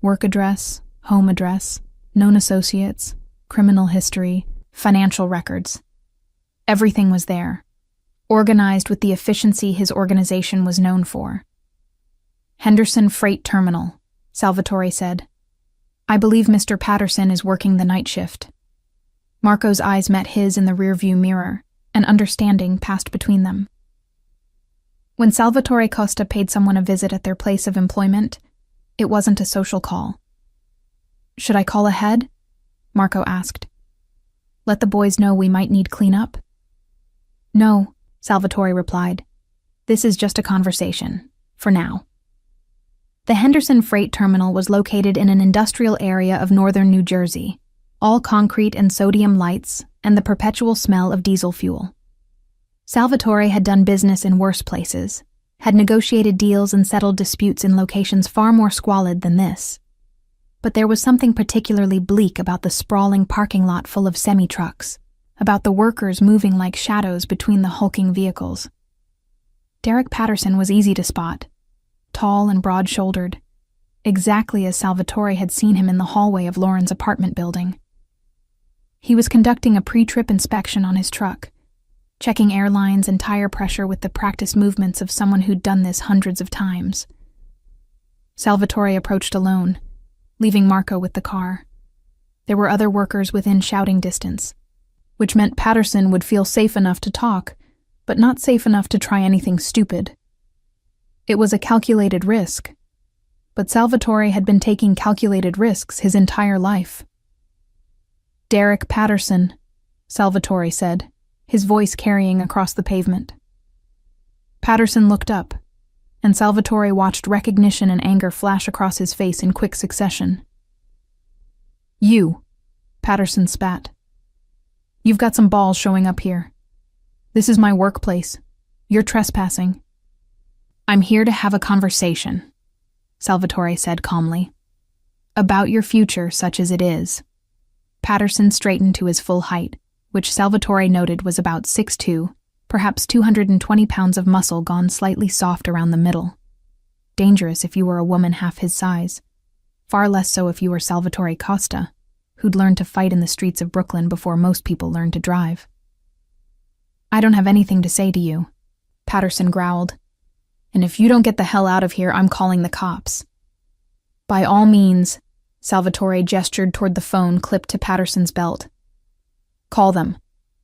Work address, home address, known associates, criminal history, financial records. Everything was there, organized with the efficiency his organization was known for. "Henderson Freight Terminal," Salvatore said. "I believe Mr. Patterson is working the night shift." Marco's eyes met his in the rearview mirror, and understanding passed between them. When Salvatore Costa paid someone a visit at their place of employment, it wasn't a social call. "Should I call ahead?" Marco asked. "Let the boys know we might need cleanup?" "No," Salvatore replied. "This is just a conversation, for now." The Henderson Freight Terminal was located in an industrial area of northern New Jersey, all concrete and sodium lights and the perpetual smell of diesel fuel. Salvatore had done business in worse places, had negotiated deals and settled disputes in locations far more squalid than this. But there was something particularly bleak about the sprawling parking lot full of semi-trucks, about the workers moving like shadows between the hulking vehicles. Derek Patterson was easy to spot, tall and broad-shouldered, exactly as Salvatore had seen him in the hallway of Lauren's apartment building. He was conducting a pre-trip inspection on his truck, checking airlines and tire pressure with the practiced movements of someone who'd done this hundreds of times. Salvatore approached alone, leaving Marco with the car. There were other workers within shouting distance, which meant Patterson would feel safe enough to talk, but not safe enough to try anything stupid. It was a calculated risk, but Salvatore had been taking calculated risks his entire life. "Derek Patterson," Salvatore said, his voice carrying across the pavement. Patterson looked up, and Salvatore watched recognition and anger flash across his face in quick succession. "You," Patterson spat. "You've got some balls showing up here. This is my workplace. You're trespassing." "I'm here to have a conversation," Salvatore said calmly. "About your future, such as it is." Patterson straightened to his full height, which Salvatore noted was about 6'2", perhaps 220 pounds of muscle gone slightly soft around the middle. Dangerous if you were a woman half his size. Far less so if you were Salvatore Costa, who'd learned to fight in the streets of Brooklyn before most people learned to drive. "I don't have anything to say to you," Patterson growled. "And if you don't get the hell out of here, I'm calling the cops." "By all means," Salvatore gestured toward the phone clipped to Patterson's belt. "Call them.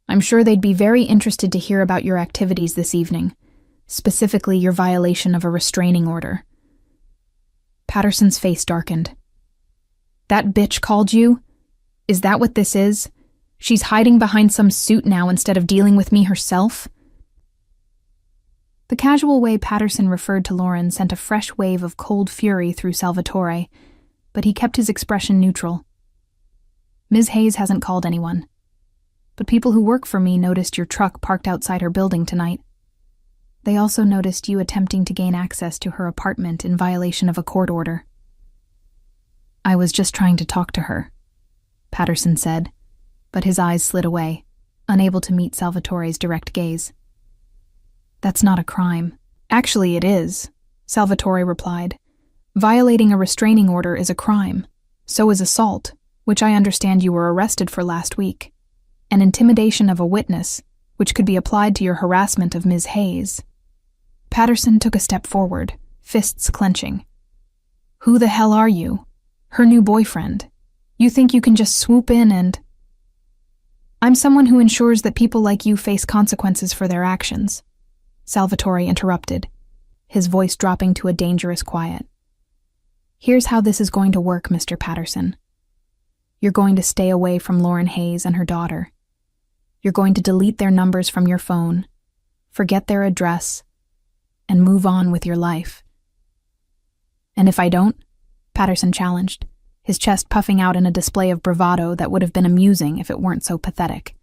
I'm sure they'd be very interested to hear about your activities this evening, specifically your violation of a restraining order." Patterson's face darkened. "That bitch called you? Is that what this is? She's hiding behind some suit now instead of dealing with me herself?" The casual way Patterson referred to Lauren sent a fresh wave of cold fury through Salvatore, but he kept his expression neutral. "Ms. Hayes hasn't called anyone, but people who work for me noticed your truck parked outside her building tonight. They also noticed you attempting to gain access to her apartment in violation of a court order." "I was just trying to talk to her," Patterson said, but his eyes slid away, unable to meet Salvatore's direct gaze. "That's not a crime." "Actually, it is," Salvatore replied. "Violating a restraining order is a crime. So is assault, which I understand you were arrested for last week, and intimidation of a witness, which could be applied to your harassment of Ms. Hayes." Patterson took a step forward, fists clenching. "Who the hell are you? Her new boyfriend. You think you can just swoop in and—" "I'm someone who ensures that people like you face consequences for their actions," Salvatore interrupted, his voice dropping to a dangerous quiet. "Here's how this is going to work, Mr. Patterson. You're going to stay away from Lauren Hayes and her daughter. You're going to delete their numbers from your phone, forget their address, and move on with your life." "And if I don't?" Patterson challenged, his chest puffing out in a display of bravado that would have been amusing if it weren't so pathetic.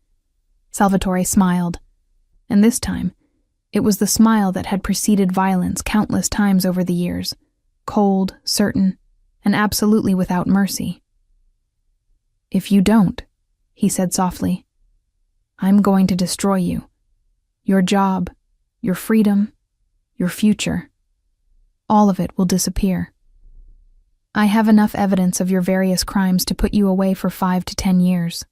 Salvatore smiled, and this time, it was the smile that had preceded violence countless times over the years, cold, certain, and absolutely without mercy. "If you don't," he said softly, "I'm going to destroy you. Your job, your freedom, your future. All of it will disappear. I have enough evidence of your various crimes to put you away for 5 to 10 years.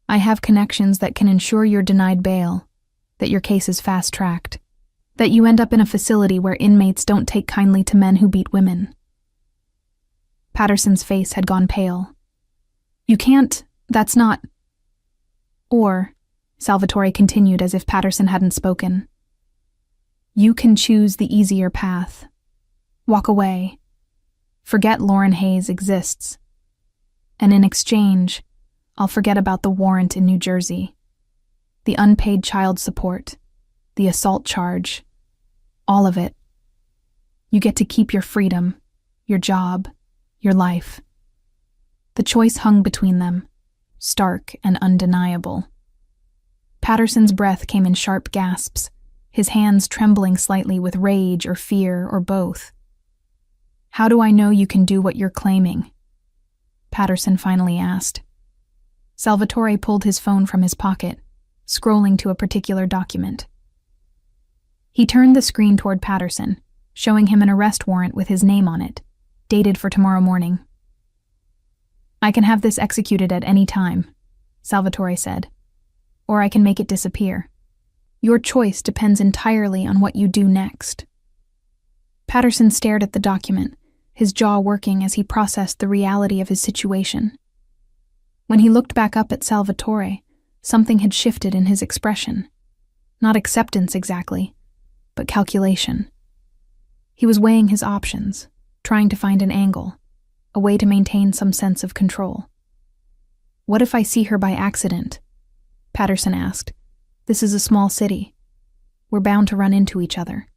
I have connections that can ensure you're denied bail, that your case is fast-tracked, that you end up in a facility where inmates don't take kindly to men who beat women." Patterson's face had gone pale. "You can't, that's not—" "Or," Salvatore continued as if Patterson hadn't spoken, "you can choose the easier path. Walk away. Forget Lauren Hayes exists. And in exchange, I'll forget about the warrant in New Jersey, the unpaid child support, the assault charge, all of it. You get to keep your freedom, your job, your life." The choice hung between them, stark and undeniable. Patterson's breath came in sharp gasps, his hands trembling slightly with rage or fear or both. "How do I know you can do what you're claiming?" Patterson finally asked. Salvatore pulled his phone from his pocket, scrolling to a particular document. He turned the screen toward Patterson, showing him an arrest warrant with his name on it, dated for tomorrow morning. "I can have this executed at any time," Salvatore said, "or I can make it disappear. Your choice depends entirely on what you do next." Patterson stared at the document, his jaw working as he processed the reality of his situation. When he looked back up at Salvatore, something had shifted in his expression. Not acceptance exactly, but calculation. He was weighing his options, trying to find an angle, a way to maintain some sense of control. "What if I see her by accident?" Patterson asked. "This is a small city. We're bound to run into each other."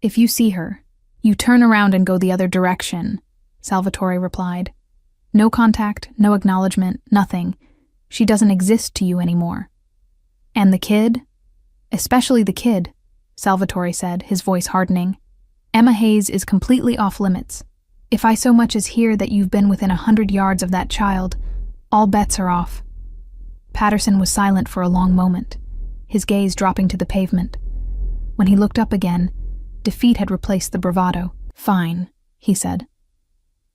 "If you see her, you turn around and go the other direction," Salvatore replied. "No contact, no acknowledgement, nothing. She doesn't exist to you anymore." "And the kid?" "Especially the kid," Salvatore said, his voice hardening. "Emma Hayes is completely off limits. If I so much as hear that you've been within 100 yards of that child, all bets are off." Patterson was silent for a long moment, his gaze dropping to the pavement. When he looked up again, defeat had replaced the bravado. "Fine," he said.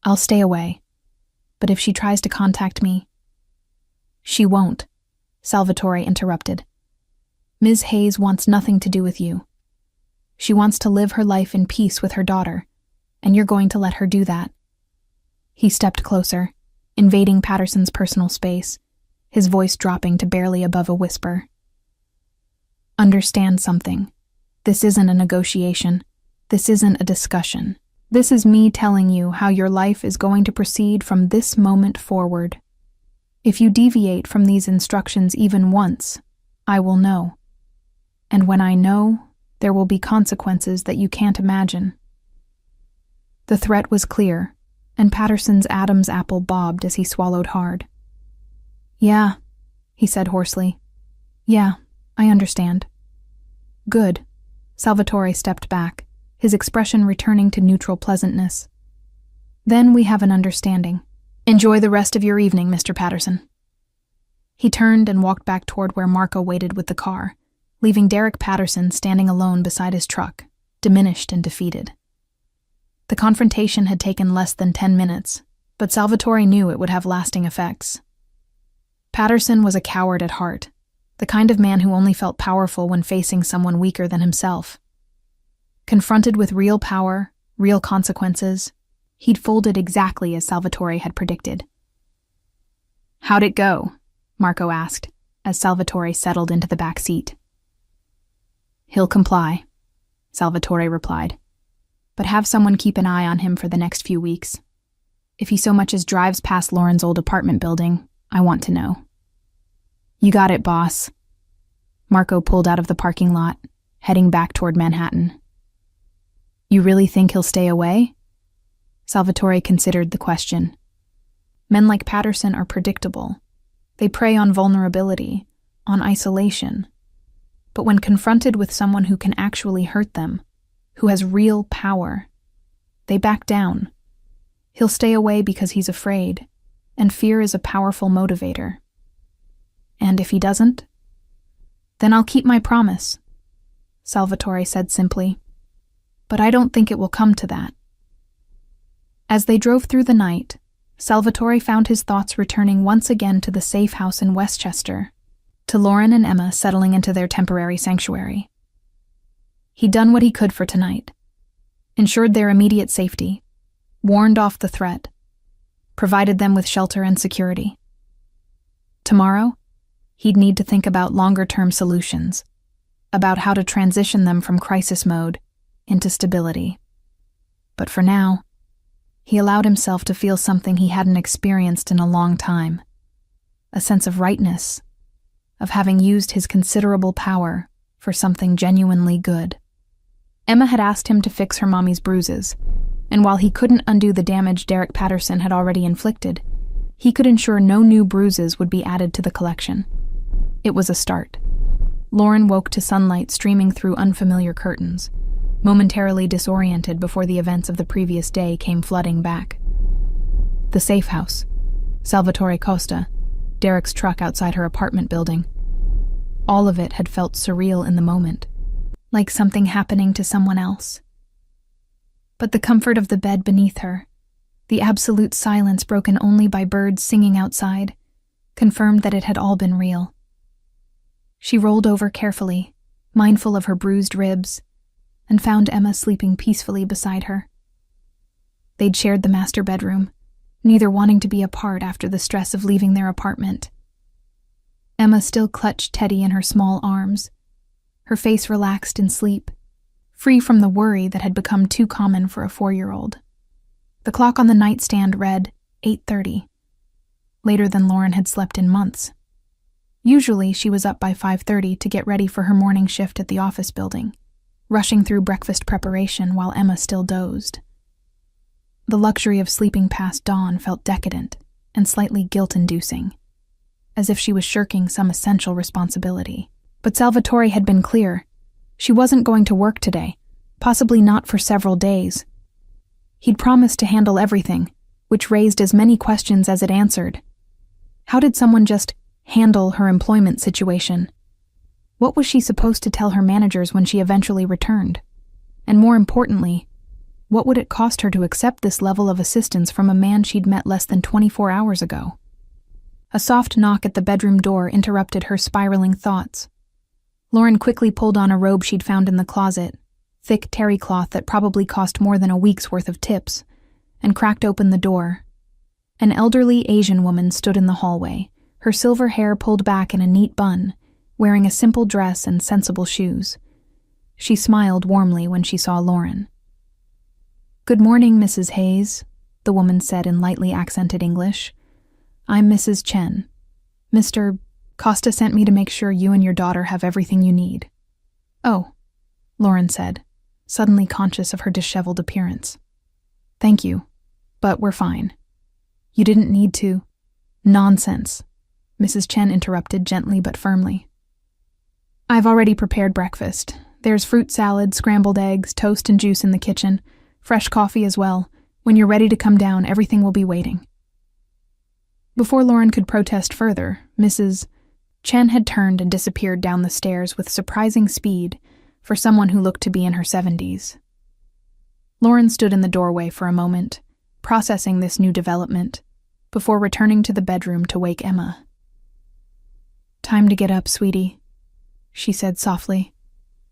"I'll stay away. But if she tries to contact me—" "She won't," Salvatore interrupted. "Ms. Hayes wants nothing to do with you. She wants to live her life in peace with her daughter, and you're going to let her do that." He stepped closer, invading Patterson's personal space, his voice dropping to barely above a whisper. "Understand something. This isn't a negotiation. This isn't a discussion. This is me telling you how your life is going to proceed from this moment forward. If you deviate from these instructions even once, I will know. And when I know, there will be consequences that you can't imagine." The threat was clear, and Patterson's Adam's apple bobbed as he swallowed hard. "Yeah," he said hoarsely. "Yeah, I understand." "Good." Salvatore stepped back, his expression returning to neutral pleasantness. "Then we have an understanding. Enjoy the rest of your evening, Mr. Patterson." He turned and walked back toward where Marco waited with the car, leaving Derek Patterson standing alone beside his truck, diminished and defeated. The confrontation had taken less than 10 minutes, but Salvatore knew it would have lasting effects. Patterson was a coward at heart, the kind of man who only felt powerful when facing someone weaker than himself. Confronted with real power, real consequences, he'd folded exactly as Salvatore had predicted. "How'd it go?" Marco asked, as Salvatore settled into the back seat. "He'll comply," Salvatore replied, "but have someone keep an eye on him for the next few weeks. If he so much as drives past Lauren's old apartment building, I want to know." "You got it, boss." Marco pulled out of the parking lot, heading back toward Manhattan. "You really think he'll stay away?" Salvatore considered the question. Men like Patterson are predictable. They prey on vulnerability, on isolation. But when confronted with someone who can actually hurt them, who has real power, they back down. He'll stay away because he's afraid, and fear is a powerful motivator. "And if he doesn't?" "Then I'll keep my promise," Salvatore said simply. "But I don't think it will come to that." As they drove through the night, Salvatore found his thoughts returning once again to the safe house in Westchester, to Lauren and Emma settling into their temporary sanctuary. He'd done what he could for tonight, ensured their immediate safety, warned off the threat, provided them with shelter and security. Tomorrow, he'd need to think about longer-term solutions, about how to transition them from crisis mode into stability. But for now, he allowed himself to feel something he hadn't experienced in a long time, a sense of rightness, of having used his considerable power for something genuinely good. Emma had asked him to fix her mommy's bruises, and while he couldn't undo the damage Derek Patterson had already inflicted, he could ensure no new bruises would be added to the collection. It was a start. Lauren woke to sunlight streaming through unfamiliar curtains, momentarily disoriented before the events of the previous day came flooding back. The safe house, Salvatore Costa, Derek's truck outside her apartment building. All of it had felt surreal in the moment, like something happening to someone else. But the comfort of the bed beneath her, the absolute silence broken only by birds singing outside, confirmed that it had all been real. She rolled over carefully, mindful of her bruised ribs, and found Emma sleeping peacefully beside her. They'd shared the master bedroom, neither wanting to be apart after the stress of leaving their apartment. Emma still clutched Teddy in her small arms, her face relaxed in sleep, free from the worry that had become too common for a 4-year-old. The clock on the nightstand read 8:30, later than Lauren had slept in months. Usually she was up by 5:30 to get ready for her morning shift at the office building, rushing through breakfast preparation while Emma still dozed. The luxury of sleeping past dawn felt decadent and slightly guilt-inducing, as if she was shirking some essential responsibility. But Salvatore had been clear. She wasn't going to work today, possibly not for several days. He'd promised to handle everything, which raised as many questions as it answered. How did someone just handle her employment situation? What was she supposed to tell her managers when she eventually returned? And more importantly, what would it cost her to accept this level of assistance from a man she'd met less than 24 hours ago? A soft knock at the bedroom door interrupted her spiraling thoughts. Lauren quickly pulled on a robe she'd found in the closet, thick terry cloth that probably cost more than a week's worth of tips, and cracked open the door. An elderly Asian woman stood in the hallway, her silver hair pulled back in a neat bun, wearing a simple dress and sensible shoes. She smiled warmly when she saw Lauren. "Good morning, Mrs. Hayes," the woman said in lightly accented English. "I'm Mrs. Chen. Mr. Costa sent me to make sure you and your daughter have everything you need." "Oh," Lauren said, suddenly conscious of her disheveled appearance. "Thank you, but we're fine." "You didn't need to." "Nonsense," Mrs. Chen interrupted gently but firmly. "I've already prepared breakfast. There's fruit salad, scrambled eggs, toast and juice in the kitchen. Fresh coffee as well. When you're ready to come down, everything will be waiting." Before Lauren could protest further, Mrs. Chen had turned and disappeared down the stairs with surprising speed for someone who looked to be in her 70s. Lauren stood in the doorway for a moment, processing this new development, before returning to the bedroom to wake Emma. "Time to get up, sweetie," she said softly,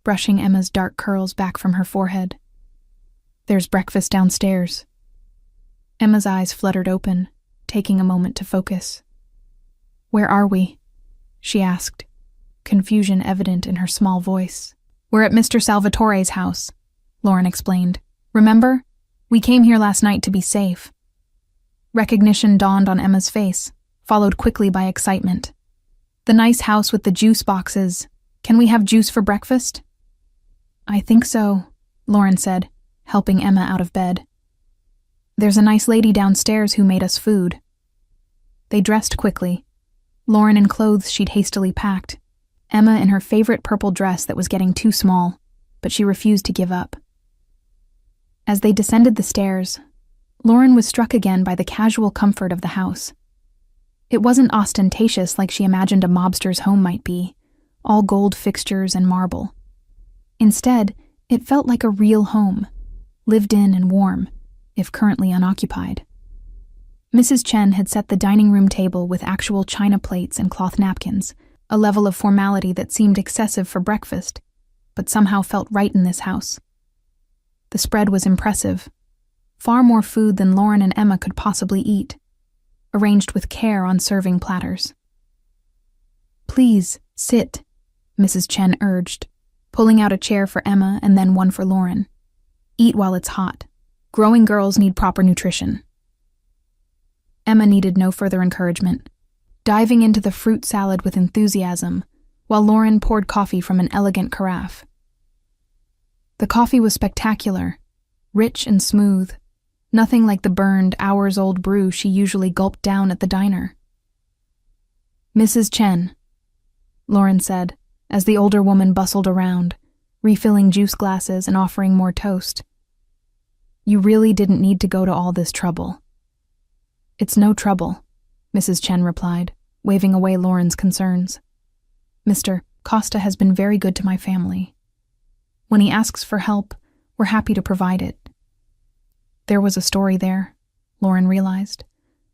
brushing Emma's dark curls back from her forehead. "There's breakfast downstairs." Emma's eyes fluttered open, taking a moment to focus. "Where are we?" she asked, confusion evident in her small voice. "We're at Mr. Salvatore's house," Lauren explained. "Remember? We came here last night to be safe." Recognition dawned on Emma's face, followed quickly by excitement. "The nice house with the juice boxes. Can we have juice for breakfast?" "I think so," Lauren said, helping Emma out of bed. "There's a nice lady downstairs who made us food." They dressed quickly, Lauren in clothes she'd hastily packed, Emma in her favorite purple dress that was getting too small, but she refused to give up. As they descended the stairs, Lauren was struck again by the casual comfort of the house. It wasn't ostentatious like she imagined a mobster's home might be, all gold fixtures and marble. Instead, it felt like a real home, lived in and warm, if currently unoccupied. Mrs. Chen had set the dining room table with actual china plates and cloth napkins, a level of formality that seemed excessive for breakfast, but somehow felt right in this house. The spread was impressive, far more food than Lauren and Emma could possibly eat, arranged with care on serving platters. "Please, sit," Mrs. Chen urged, pulling out a chair for Emma and then one for Lauren. "Eat while it's hot. Growing girls need proper nutrition." Emma needed no further encouragement, diving into the fruit salad with enthusiasm, while Lauren poured coffee from an elegant carafe. The coffee was spectacular, rich and smooth, nothing like the burned, hours-old brew she usually gulped down at the diner. "Mrs. Chen," Lauren said, as the older woman bustled around, refilling juice glasses and offering more toast. "You really didn't need to go to all this trouble." "It's no trouble," Mrs. Chen replied, waving away Lauren's concerns. "Mr. Costa has been very good to my family. When he asks for help, we're happy to provide it." There was a story there, Lauren realized.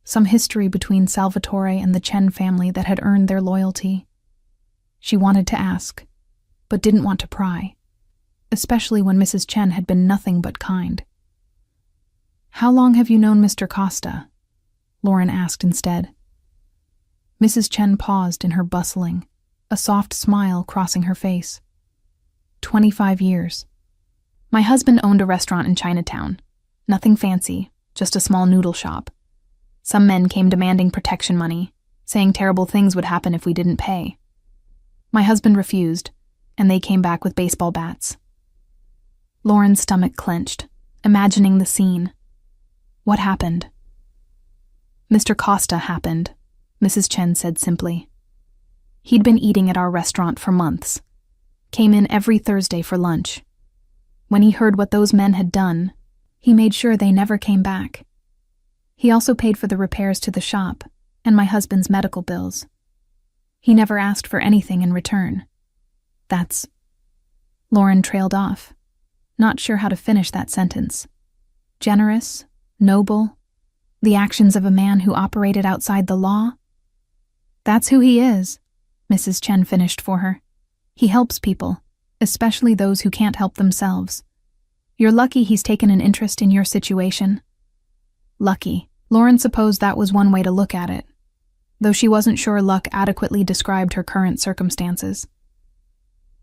Some history between Salvatore and the Chen family that had earned their loyalty. She wanted to ask, but didn't want to pry, especially when Mrs. Chen had been nothing but kind. "How long have you known Mr. Costa?" Lauren asked instead. Mrs. Chen paused in her bustling, a soft smile crossing her face. 25 years. My husband owned a restaurant in Chinatown. Nothing fancy, just a small noodle shop. Some men came demanding protection money, saying terrible things would happen if we didn't pay. My husband refused, and they came back with baseball bats. Lauren's stomach clenched, imagining the scene. What happened? "Mr. Costa happened," Mrs. Chen said simply. "He'd been eating at our restaurant for months. Came in every Thursday for lunch. When he heard what those men had done, he made sure they never came back. He also paid for the repairs to the shop and my husband's medical bills. He never asked for anything in return. That's—" Lauren trailed off, not sure how to finish that sentence. Generous, noble, the actions of a man who operated outside the law? "That's who he is," Mrs. Chen finished for her. "He helps people, especially those who can't help themselves. You're lucky he's taken an interest in your situation." Lucky. Lauren supposed that was one way to look at it, though she wasn't sure luck adequately described her current circumstances.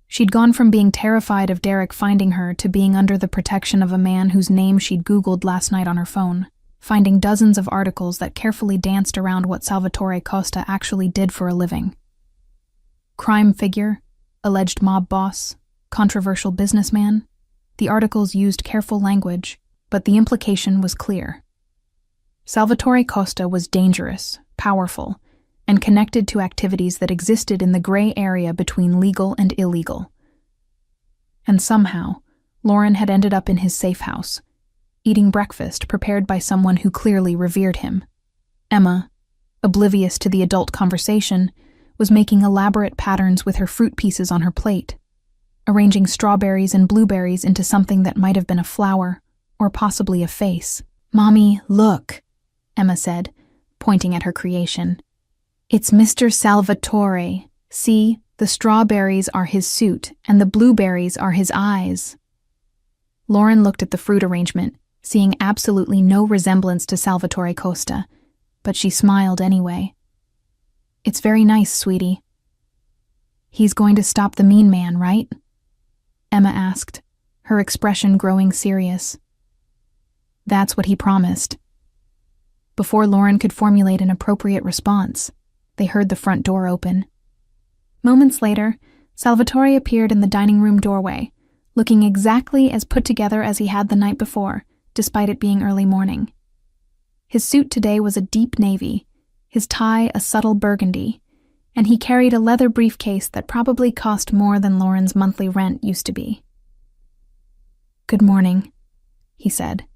She'd gone from being terrified of Derek finding her to being under the protection of a man whose name she'd Googled last night on her phone, finding dozens of articles that carefully danced around what Salvatore Costa actually did for a living. Crime figure, alleged mob boss, controversial businessman. The articles used careful language, but the implication was clear. Salvatore Costa was dangerous, powerful, and connected to activities that existed in the gray area between legal and illegal. And somehow, Lauren had ended up in his safe house, eating breakfast prepared by someone who clearly revered him. Emma, oblivious to the adult conversation, was making elaborate patterns with her fruit pieces on her plate, arranging strawberries and blueberries into something that might have been a flower, or possibly a face. "Mommy, look," Emma said, pointing at her creation. "It's Mr. Salvatore. See, the strawberries are his suit, and the blueberries are his eyes." Lauren looked at the fruit arrangement, seeing absolutely no resemblance to Salvatore Costa, but she smiled anyway. "It's very nice, sweetie." "He's going to stop the mean man, right?" Emma asked, her expression growing serious. "That's what he promised." Before Lauren could formulate an appropriate response, they heard the front door open. Moments later, Salvatore appeared in the dining room doorway, looking exactly as put together as he had the night before, despite it being early morning. His suit today was a deep navy, his tie a subtle burgundy, and he carried a leather briefcase that probably cost more than Lauren's monthly rent used to be. "Good morning," he said,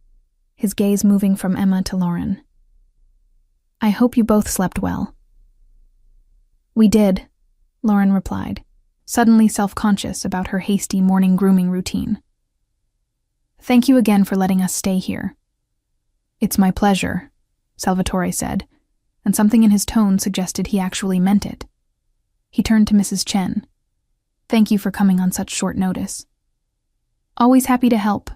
his gaze moving from Emma to Lauren. "I hope you both slept well." "We did," Lauren replied, suddenly self-conscious about her hasty morning grooming routine. "Thank you again for letting us stay here." "It's my pleasure," Salvatore said, and something in his tone suggested he actually meant it. He turned to Mrs. Chen. "Thank you for coming on such short notice." "Always happy to help,"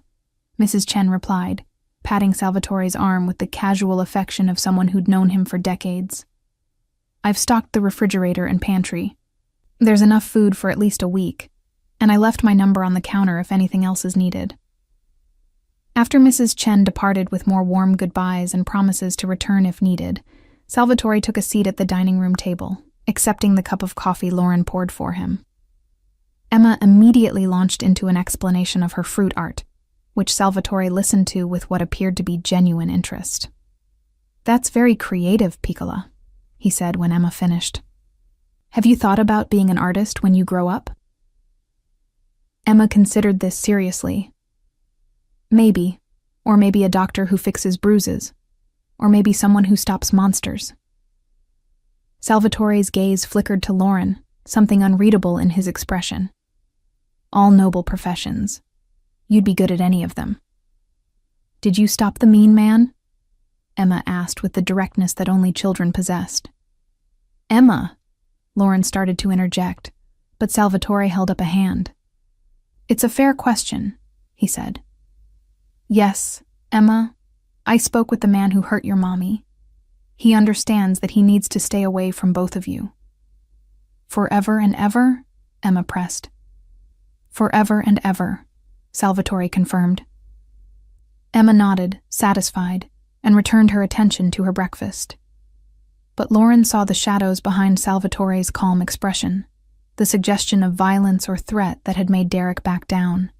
Mrs. Chen replied, patting Salvatore's arm with the casual affection of someone who'd known him for decades. "I've stocked the refrigerator and pantry. There's enough food for at least a week, and I left my number on the counter if anything else is needed." After Mrs. Chen departed with more warm goodbyes and promises to return if needed, Salvatore took a seat at the dining room table, accepting the cup of coffee Lauren poured for him. Emma immediately launched into an explanation of her fruit art, which Salvatore listened to with what appeared to be genuine interest. "That's very creative, Piccola," he said when Emma finished. "Have you thought about being an artist when you grow up?" Emma considered this seriously. "Maybe, or maybe a doctor who fixes bruises, or maybe someone who stops monsters." Salvatore's gaze flickered to Lauren, something unreadable in his expression. All noble professions. You'd be good at any of them. Did you stop the mean man? Emma asked with the directness that only children possessed. Emma! Lauren started to interject, but Salvatore held up a hand. It's a fair question, he said. Yes, Emma, I spoke with the man who hurt your mommy. He understands that he needs to stay away from both of you. Forever and ever? Emma pressed. Forever and ever, Salvatore confirmed. Emma nodded, satisfied, and returned her attention to her breakfast. But Lauren saw the shadows behind Salvatore's calm expression, the suggestion of violence or threat that had made Derek back down.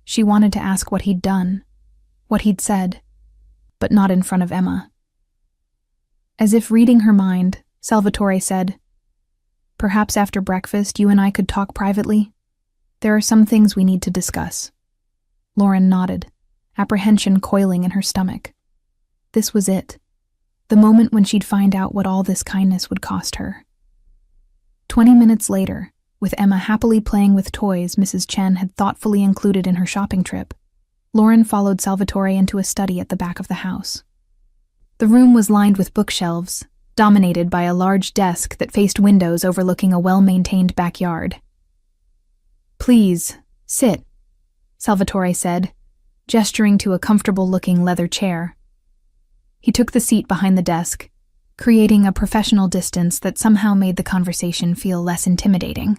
She wanted to ask what he'd done, what he'd said, but not in front of Emma. As if reading her mind, Salvatore said, Perhaps after breakfast you and I could talk privately? There are some things we need to discuss. Lauren nodded, apprehension coiling in her stomach. This was it, the moment when she'd find out what all this kindness would cost her. 20 minutes later, with Emma happily playing with toys Mrs. Chen had thoughtfully included in her shopping trip, Lauren followed Salvatore into a study at the back of the house. The room was lined with bookshelves, dominated by a large desk that faced windows overlooking a well-maintained backyard. Please, sit, Salvatore said, gesturing to a comfortable-looking leather chair. He took the seat behind the desk, creating a professional distance that somehow made the conversation feel less intimidating.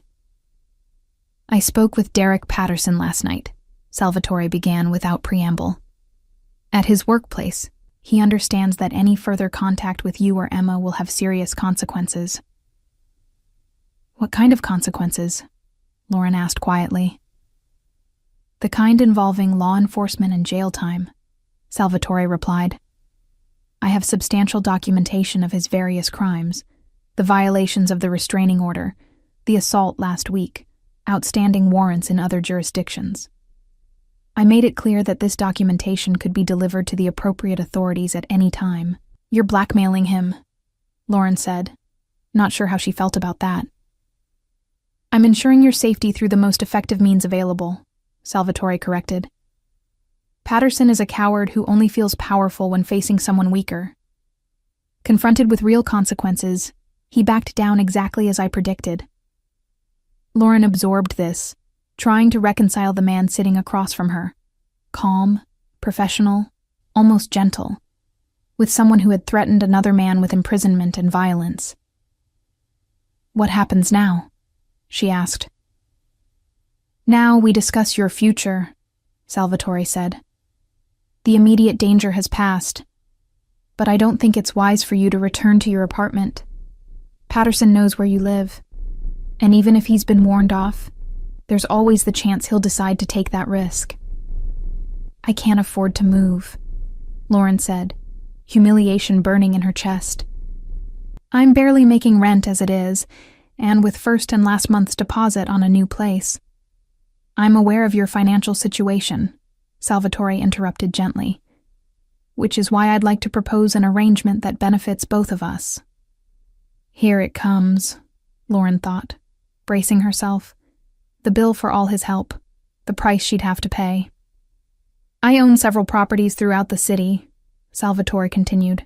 I spoke with Derek Patterson last night, Salvatore began without preamble. At his workplace, he understands that any further contact with you or Emma will have serious consequences. What kind of consequences? Lauren asked quietly. The kind involving law enforcement and jail time, Salvatore replied. I have substantial documentation of his various crimes, the violations of the restraining order, the assault last week, outstanding warrants in other jurisdictions. I made it clear that this documentation could be delivered to the appropriate authorities at any time. You're blackmailing him, Lauren said, not sure how she felt about that. I'm ensuring your safety through the most effective means available, Salvatore corrected. Patterson is a coward who only feels powerful when facing someone weaker. Confronted with real consequences, he backed down exactly as I predicted. Lauren absorbed this, trying to reconcile the man sitting across from her, calm, professional, almost gentle, with someone who had threatened another man with imprisonment and violence. What happens now? She asked. Now we discuss your future, Salvatore said. The immediate danger has passed, but I don't think it's wise for you to return to your apartment. Patterson knows where you live, and even if he's been warned off, there's always the chance he'll decide to take that risk. I can't afford to move, Lauren said, humiliation burning in her chest. I'm barely making rent as it is, and with first and last month's deposit on a new place. I'm aware of your financial situation, Salvatore interrupted gently, which is why I'd like to propose an arrangement that benefits both of us. Here it comes, Lauren thought, bracing herself. The bill for all his help, the price she'd have to pay. I own several properties throughout the city, Salvatore continued.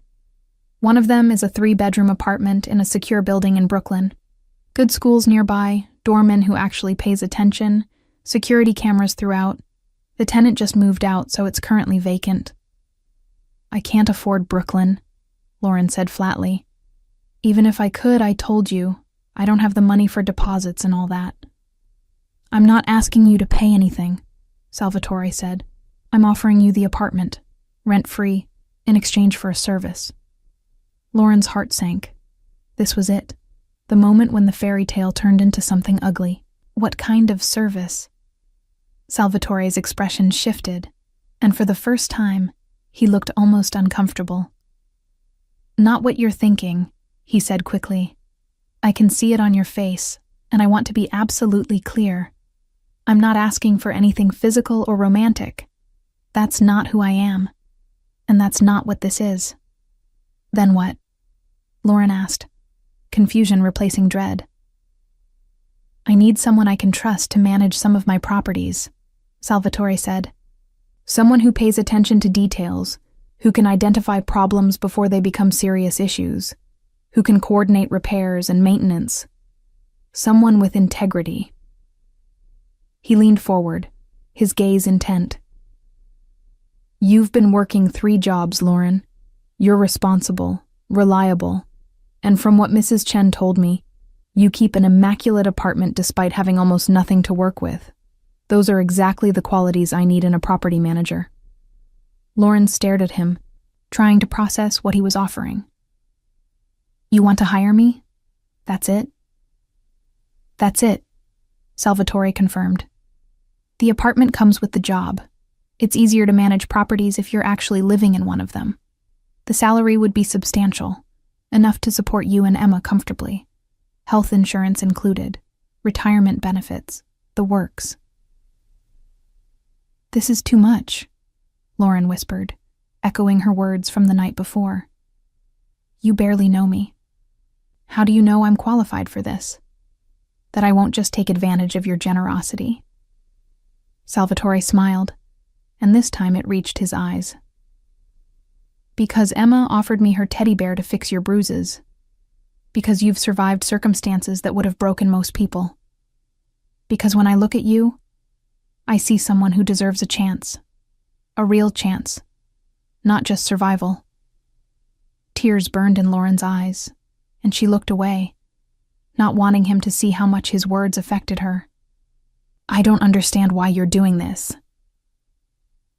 One of them is a 3-bedroom apartment in a secure building in Brooklyn. Good schools nearby, doorman who actually pays attention, security cameras throughout. The tenant just moved out, so it's currently vacant. I can't afford Brooklyn, Lauren said flatly. Even if I could, I told you, I don't have the money for deposits and all that. I'm not asking you to pay anything, Salvatore said. I'm offering you the apartment, rent-free, in exchange for a service. Lauren's heart sank. This was it, the moment when the fairy tale turned into something ugly. What kind of service? Salvatore's expression shifted, and for the first time, he looked almost uncomfortable. Not what you're thinking, he said quickly. I can see it on your face, and I want to be absolutely clear. I'm not asking for anything physical or romantic. That's not who I am, and that's not what this is. Then what? Lauren asked, confusion replacing dread. "I need someone I can trust to manage some of my properties," Salvatore said. "Someone who pays attention to details, who can identify problems before they become serious issues, who can coordinate repairs and maintenance. Someone with integrity." He leaned forward, his gaze intent. "You've been working 3 jobs, Lauren. You're responsible, reliable, and from what Mrs. Chen told me, you keep an immaculate apartment despite having almost nothing to work with. Those are exactly the qualities I need in a property manager." Lauren stared at him, trying to process what he was offering. "You want to hire me? That's it?" "That's it," Salvatore confirmed. "The apartment comes with the job. It's easier to manage properties if you're actually living in one of them. The salary would be substantial, enough to support you and Emma comfortably. Health insurance included, retirement benefits, the works." "This is too much," Lauren whispered, echoing her words from the night before. "You barely know me. How do you know I'm qualified for this? That I won't just take advantage of your generosity?" Salvatore smiled, and this time it reached his eyes. "Because Emma offered me her teddy bear to fix your bruises. Because you've survived circumstances that would have broken most people. Because when I look at you, I see someone who deserves a chance. A real chance. Not just survival." Tears burned in Lauren's eyes, and she looked away, not wanting him to see how much his words affected her. "I don't understand why you're doing this."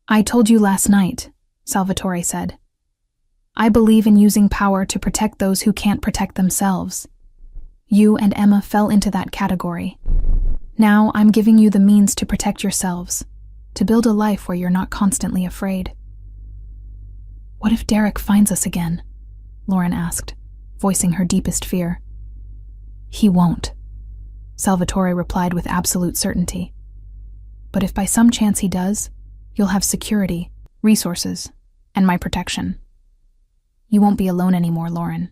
"I told you last night," Salvatore said. "I believe in using power to protect those who can't protect themselves. You and Emma fell into that category. Now I'm giving you the means to protect yourselves, to build a life where you're not constantly afraid." "What if Derek finds us again?" Lauren asked, voicing her deepest fear. "He won't," Salvatore replied with absolute certainty. "But if by some chance he does, you'll have security, resources, and my protection. You won't be alone anymore, Lauren.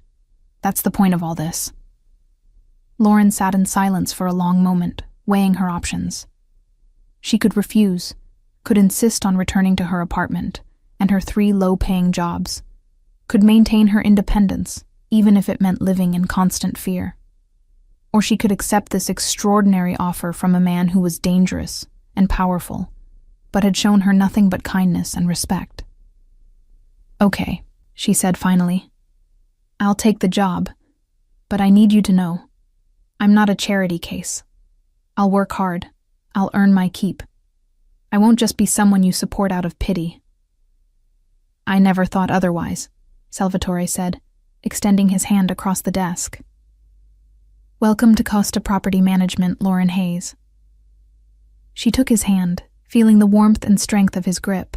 That's the point of all this." Lauren sat in silence for a long moment, weighing her options. She could refuse, could insist on returning to her apartment and her 3 low-paying jobs, could maintain her independence, even if it meant living in constant fear. Or she could accept this extraordinary offer from a man who was dangerous and powerful, but had shown her nothing but kindness and respect. "Okay," she said finally. "I'll take the job, but I need you to know, I'm not a charity case. I'll work hard. I'll earn my keep. I won't just be someone you support out of pity." "I never thought otherwise," Salvatore said, extending his hand across the desk. "Welcome to Costa Property Management, Lauren Hayes." She took his hand, feeling the warmth and strength of his grip,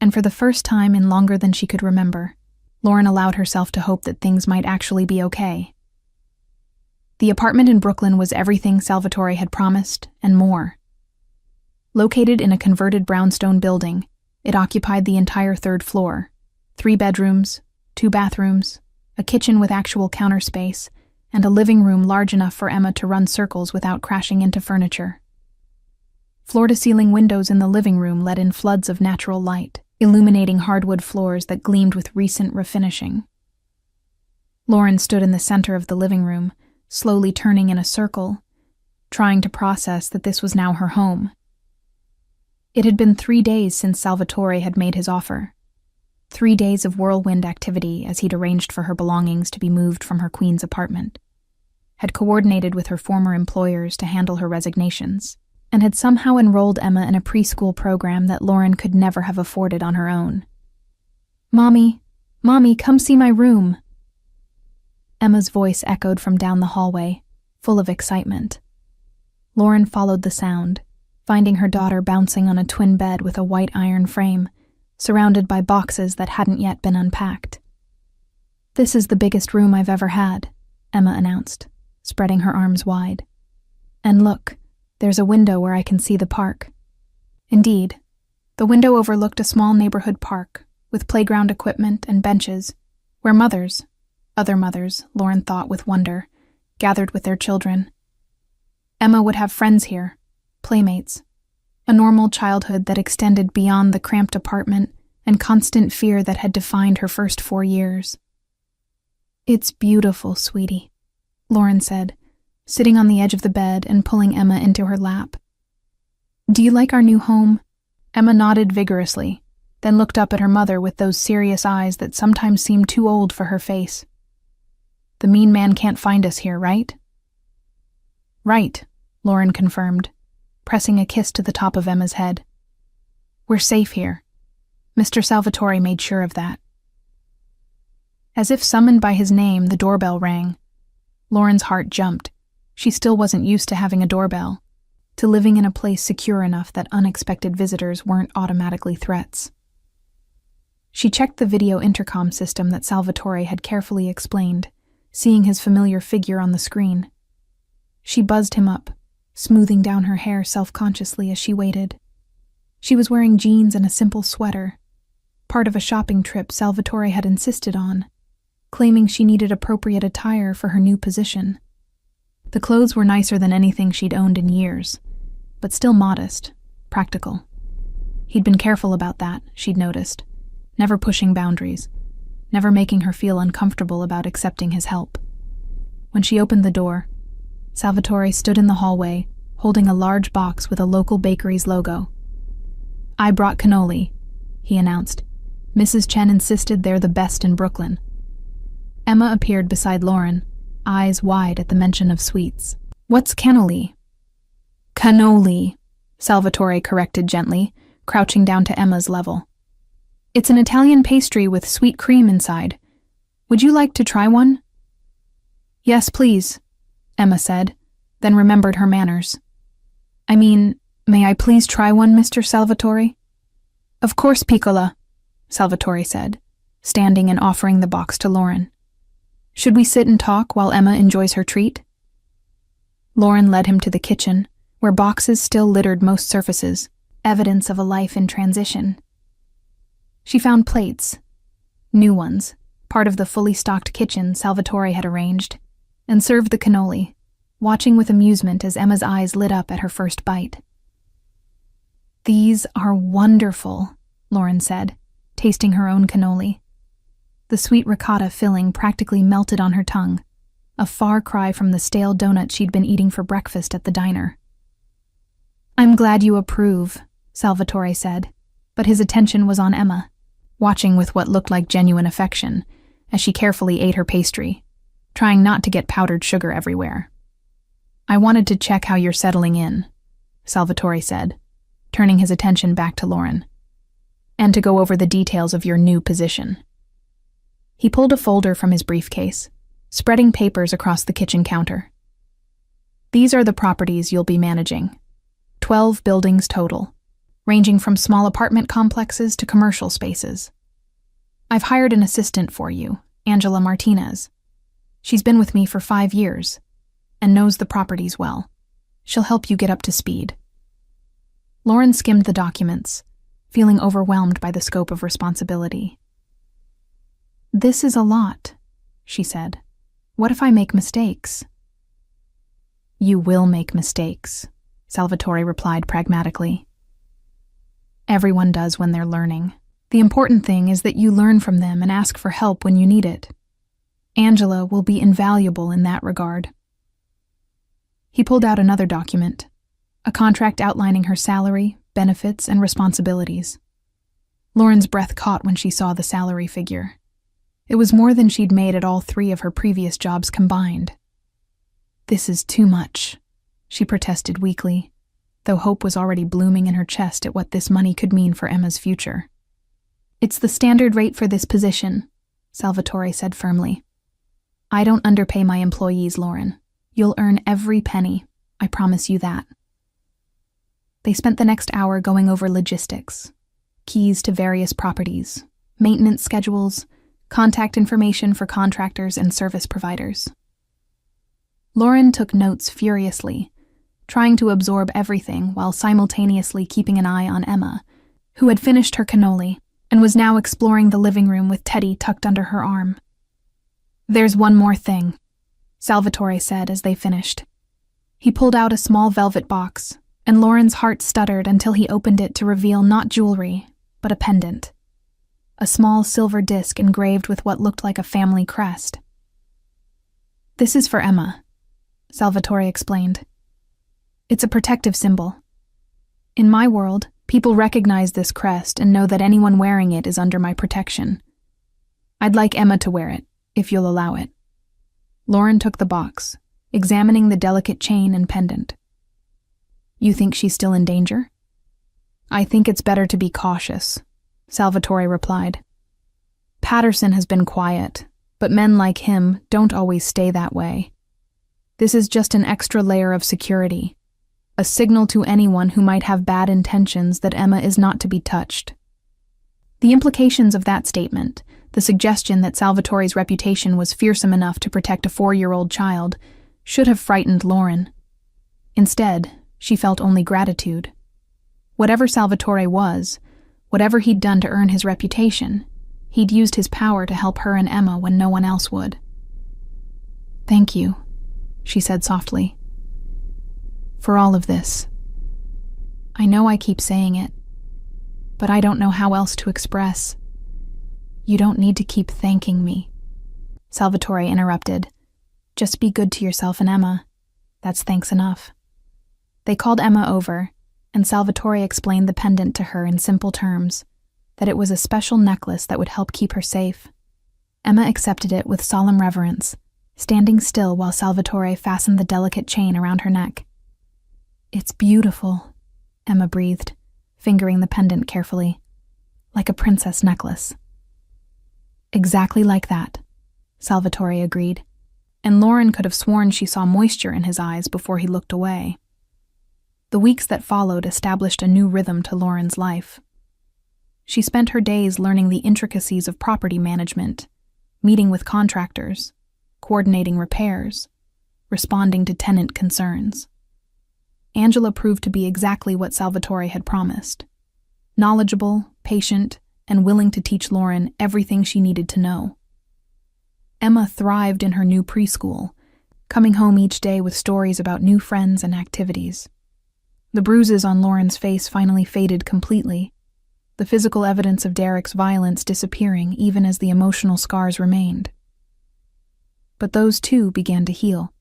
and for the first time in longer than she could remember, Lauren allowed herself to hope that things might actually be okay. The apartment in Brooklyn was everything Salvatore had promised, and more. Located in a converted brownstone building, it occupied the entire 3rd floor, 3 bedrooms, 2 bathrooms, a kitchen with actual counter space, and a living room large enough for Emma to run circles without crashing into furniture. Floor-to-ceiling windows in the living room let in floods of natural light, illuminating hardwood floors that gleamed with recent refinishing. Lauren stood in the center of the living room, slowly turning in a circle, trying to process that this was now her home. It had been 3 days since Salvatore had made his offer. 3 days of whirlwind activity as he'd arranged for her belongings to be moved from her Queens apartment, had coordinated with her former employers to handle her resignations, and had somehow enrolled Emma in a preschool program that Lauren could never have afforded on her own. Mommy, come see my room." Emma's voice echoed from down the hallway, full of excitement. Lauren followed the sound, finding her daughter bouncing on a twin bed with a white iron frame, surrounded by boxes that hadn't yet been unpacked. "This is the biggest room I've ever had," Emma announced, spreading her arms wide. "And look, there's a window where I can see the park." Indeed, the window overlooked a small neighborhood park with playground equipment and benches where other mothers, Lauren thought with wonder, gathered with their children. Emma would have friends here, playmates, a normal childhood that extended beyond the cramped apartment and constant fear that had defined her first 4 years. "It's beautiful, sweetie," Lauren said, sitting on the edge of the bed and pulling Emma into her lap. "Do you like our new home?" Emma nodded vigorously, then looked up at her mother with those serious eyes that sometimes seemed too old for her face. "The mean man can't find us here, right?" "Right," Lauren confirmed, pressing a kiss to the top of Emma's head. "We're safe here. Mr. Salvatore made sure of that." As if summoned by his name, the doorbell rang. Lauren's heart jumped. She still wasn't used to having a doorbell, to living in a place secure enough that unexpected visitors weren't automatically threats. She checked the video intercom system that Salvatore had carefully explained, seeing his familiar figure on the screen. She buzzed him up, smoothing down her hair self-consciously as she waited. She was wearing jeans and a simple sweater, part of a shopping trip Salvatore had insisted on, claiming she needed appropriate attire for her new position. The clothes were nicer than anything she'd owned in years, but still modest, practical. He'd been careful about that, she'd noticed, never pushing boundaries, never making her feel uncomfortable about accepting his help. When she opened the door, Salvatore stood in the hallway, holding a large box with a local bakery's logo. "I brought cannoli," he announced. "Mrs. Chen insisted they're the best in Brooklyn." Emma appeared beside Lauren, eyes wide at the mention of sweets. "What's cannoli?" "Cannoli," Salvatore corrected gently, crouching down to Emma's level. "It's an Italian pastry with sweet cream inside. Would you like to try one?" "Yes, please," Emma said, then remembered her manners. "I mean, may I please try one, Mr. Salvatore?" "Of course, Piccola," Salvatore said, standing and offering the box to Lauren. "Should we sit and talk while Emma enjoys her treat?" Lauren led him to the kitchen, where boxes still littered most surfaces, evidence of a life in transition. She found plates, new ones, part of the fully stocked kitchen Salvatore had arranged, and served the cannoli, watching with amusement as Emma's eyes lit up at her first bite. "These are wonderful," Lauren said, tasting her own cannoli. The sweet ricotta filling practically melted on her tongue, a far cry from the stale donut she'd been eating for breakfast at the diner. "I'm glad you approve," Salvatore said, but his attention was on Emma, watching with what looked like genuine affection as she carefully ate her pastry, trying not to get powdered sugar everywhere. "I wanted to check how you're settling in," Salvatore said, turning his attention back to Lauren, "and to go over the details of your new position." He pulled a folder from his briefcase, spreading papers across the kitchen counter. "These are the properties you'll be managing. 12 buildings total, ranging from small apartment complexes to commercial spaces. I've hired an assistant for you, Angela Martinez. She's been with me for 5 years and knows the properties well. She'll help you get up to speed." Lauren skimmed the documents, feeling overwhelmed by the scope of responsibility. "This is a lot," she said. "What if I make mistakes?" "You will make mistakes," Salvatore replied pragmatically. "Everyone does when they're learning. The important thing is that you learn from them and ask for help when you need it. Angela will be invaluable in that regard." He pulled out another document, a contract outlining her salary, benefits, and responsibilities. Lauren's breath caught when she saw the salary figure. It was more than she'd made at all 3 of her previous jobs combined. "This is too much," she protested weakly, though hope was already blooming in her chest at what this money could mean for Emma's future. "It's the standard rate for this position," Salvatore said firmly. "I don't underpay my employees, Lauren. You'll earn every penny, I promise you that." They spent the next hour going over logistics, keys to various properties, maintenance schedules, contact information for contractors and service providers. Lauren took notes furiously, trying to absorb everything while simultaneously keeping an eye on Emma, who had finished her cannoli and was now exploring the living room with Teddy tucked under her arm. "There's one more thing," Salvatore said as they finished. He pulled out a small velvet box, and Lauren's heart stuttered until he opened it to reveal not jewelry, but a pendant. A small silver disc engraved with what looked like a family crest. "This is for Emma," Salvatore explained. "It's a protective symbol. In my world, people recognize this crest and know that anyone wearing it is under my protection. I'd like Emma to wear it, if you'll allow it." Lauren took the box, examining the delicate chain and pendant. "You think she's still in danger?" "I think it's better to be cautious," Salvatore replied. "Patterson has been quiet, but men like him don't always stay that way. This is just an extra layer of security, a signal to anyone who might have bad intentions that Emma is not to be touched." The implications of that statement, the suggestion that Salvatore's reputation was fearsome enough to protect a 4-year-old child, should have frightened Lauren. Instead, she felt only gratitude. Whatever Salvatore was, whatever he'd done to earn his reputation, he'd used his power to help her and Emma when no one else would. "Thank you," she said softly, "for all of this. I know I keep saying it, but I don't know how else to express." "You don't need to keep thanking me," Salvatore interrupted. "Just be good to yourself and Emma. That's thanks enough." They called Emma over, and Salvatore explained the pendant to her in simple terms, that it was a special necklace that would help keep her safe. Emma accepted it with solemn reverence, standing still while Salvatore fastened the delicate chain around her neck. "It's beautiful," Emma breathed, fingering the pendant carefully. "Like a princess necklace." "Exactly like that," Salvatore agreed, and Lauren could have sworn she saw moisture in his eyes before he looked away. The weeks that followed established a new rhythm to Lauren's life. She spent her days learning the intricacies of property management, meeting with contractors, coordinating repairs, responding to tenant concerns. Angela proved to be exactly what Salvatore had promised: knowledgeable, patient, and willing to teach Lauren everything she needed to know. Emma thrived in her new preschool, coming home each day with stories about new friends and activities. The bruises on Lauren's face finally faded completely, the physical evidence of Derek's violence disappearing even as the emotional scars remained. But those too began to heal,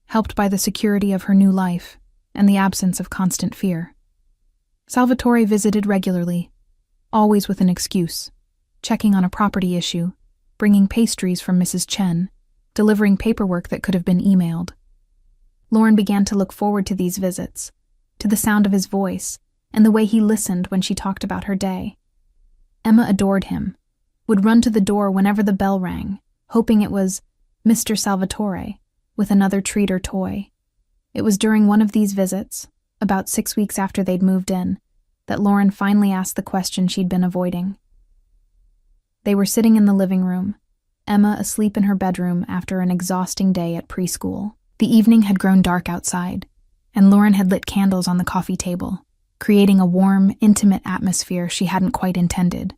helped by the security of her new life and the absence of constant fear. Salvatore visited regularly, always with an excuse, checking on a property issue, bringing pastries from Mrs. Chen, delivering paperwork that could have been emailed. Lauren began to look forward to these visits, to the sound of his voice and the way he listened when she talked about her day. Emma adored him, would run to the door whenever the bell rang, hoping it was Mr. Salvatore with another treat or toy. It was during one of these visits, about 6 weeks after they'd moved in, that Lauren finally asked the question she'd been avoiding. They were sitting in the living room, Emma asleep in her bedroom after an exhausting day at preschool. The evening had grown dark outside, and Lauren had lit candles on the coffee table, creating a warm, intimate atmosphere she hadn't quite intended.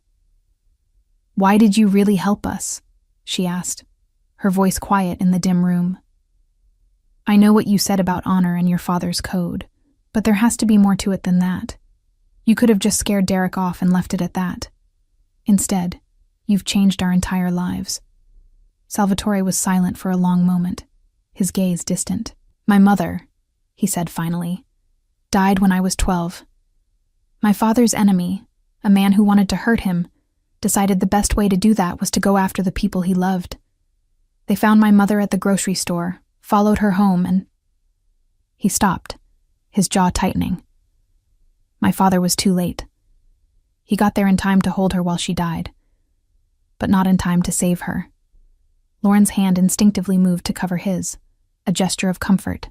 "Why did you really help us?" she asked, her voice quiet in the dim room. "I know what you said about honor and your father's code, but there has to be more to it than that. You could have just scared Derek off and left it at that. Instead, you've changed our entire lives." Salvatore was silent for a long moment, his gaze distant. "My mother," he said finally, "died when I was 12. My father's enemy, a man who wanted to hurt him, decided the best way to do that was to go after the people he loved. They found my mother at the grocery store, followed her home, and..." He stopped, his jaw tightening. My father was too late. He got there in time to hold her while she died, but not in time to save her. Lauren's hand instinctively moved to cover his, a gesture of comfort.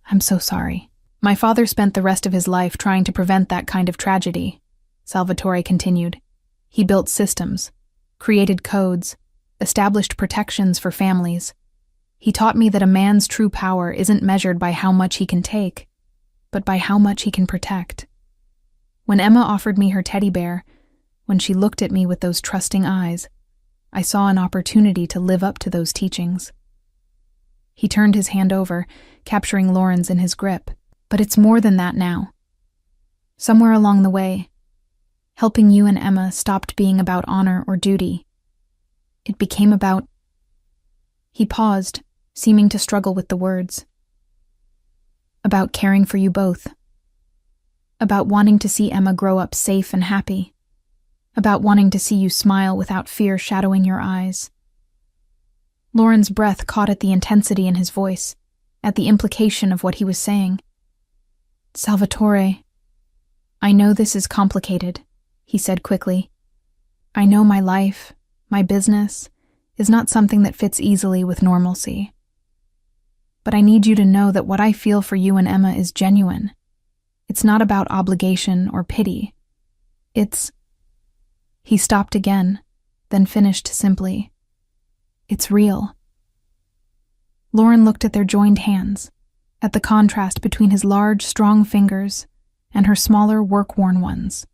"I'm so sorry. My father spent the rest of his life trying to prevent that kind of tragedy," Salvatore continued. "He built systems, created codes, established protections for families. He taught me that a man's true power isn't measured by how much he can take, but by how much he can protect. When Emma offered me her teddy bear, when she looked at me with those trusting eyes, I saw an opportunity to live up to those teachings. He turned his hand over, capturing Lauren's in his grip. But it's more than that now. Somewhere along the way, helping you and Emma stopped being about honor or duty. It became about... He paused, seeming to struggle with the words. About caring for you both. About wanting to see Emma grow up safe and happy. About wanting to see you smile without fear shadowing your eyes. Lauren's breath caught at the intensity in his voice, at the implication of what he was saying. Salvatore, I know this is complicated, he said quickly. I know my life, my business, is not something that fits easily with normalcy. But I need you to know that what I feel for you and Emma is genuine. It's not about obligation or pity. It's... He stopped again, then finished simply. It's real. Lauren looked at their joined hands, at the contrast between his large, strong fingers and her smaller, work-worn ones.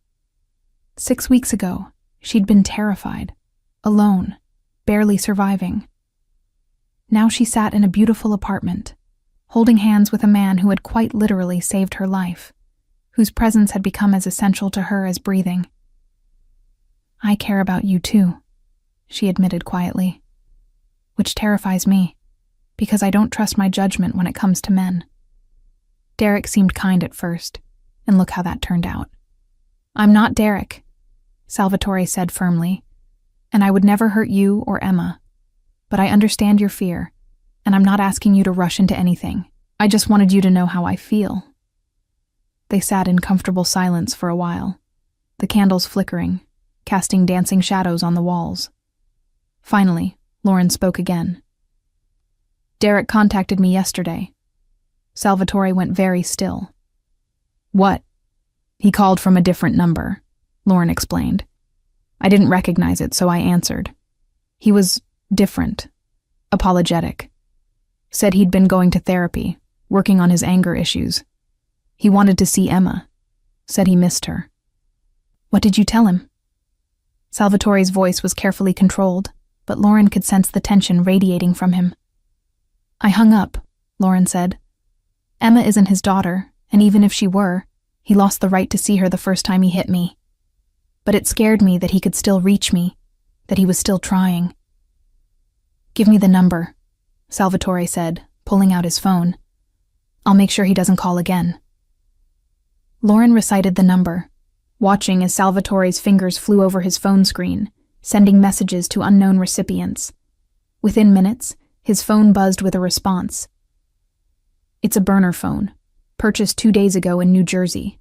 6 weeks ago, she'd been terrified, alone, barely surviving. Now she sat in a beautiful apartment, holding hands with a man who had quite literally saved her life, whose presence had become as essential to her as breathing. I care about you too, she admitted quietly, which terrifies me, because I don't trust my judgment when it comes to men. Derek seemed kind at first, and look how that turned out. I'm not Derek, Salvatore said firmly, and I would never hurt you or Emma, but I understand your fear, and I'm not asking you to rush into anything. I just wanted you to know how I feel. They sat in comfortable silence for a while, the candles flickering, casting dancing shadows on the walls. Finally, Lauren spoke again. Derek contacted me yesterday. Salvatore went very still. What? He called from a different number, Lauren explained. I didn't recognize it, so I answered. He was different, apologetic. Said he'd been going to therapy, working on his anger issues. He wanted to see Emma. Said he missed her. What did you tell him? Salvatore's voice was carefully controlled, but Lauren could sense the tension radiating from him. I hung up, Lauren said. Emma isn't his daughter, and even if she were, he lost the right to see her the first time he hit me. But it scared me that he could still reach me, that he was still trying. Give me the number, Salvatore said, pulling out his phone. I'll make sure he doesn't call again. Lauren recited the number, watching as Salvatore's fingers flew over his phone screen, sending messages to unknown recipients. Within minutes, his phone buzzed with a response. It's a burner phone, purchased 2 days ago in New Jersey,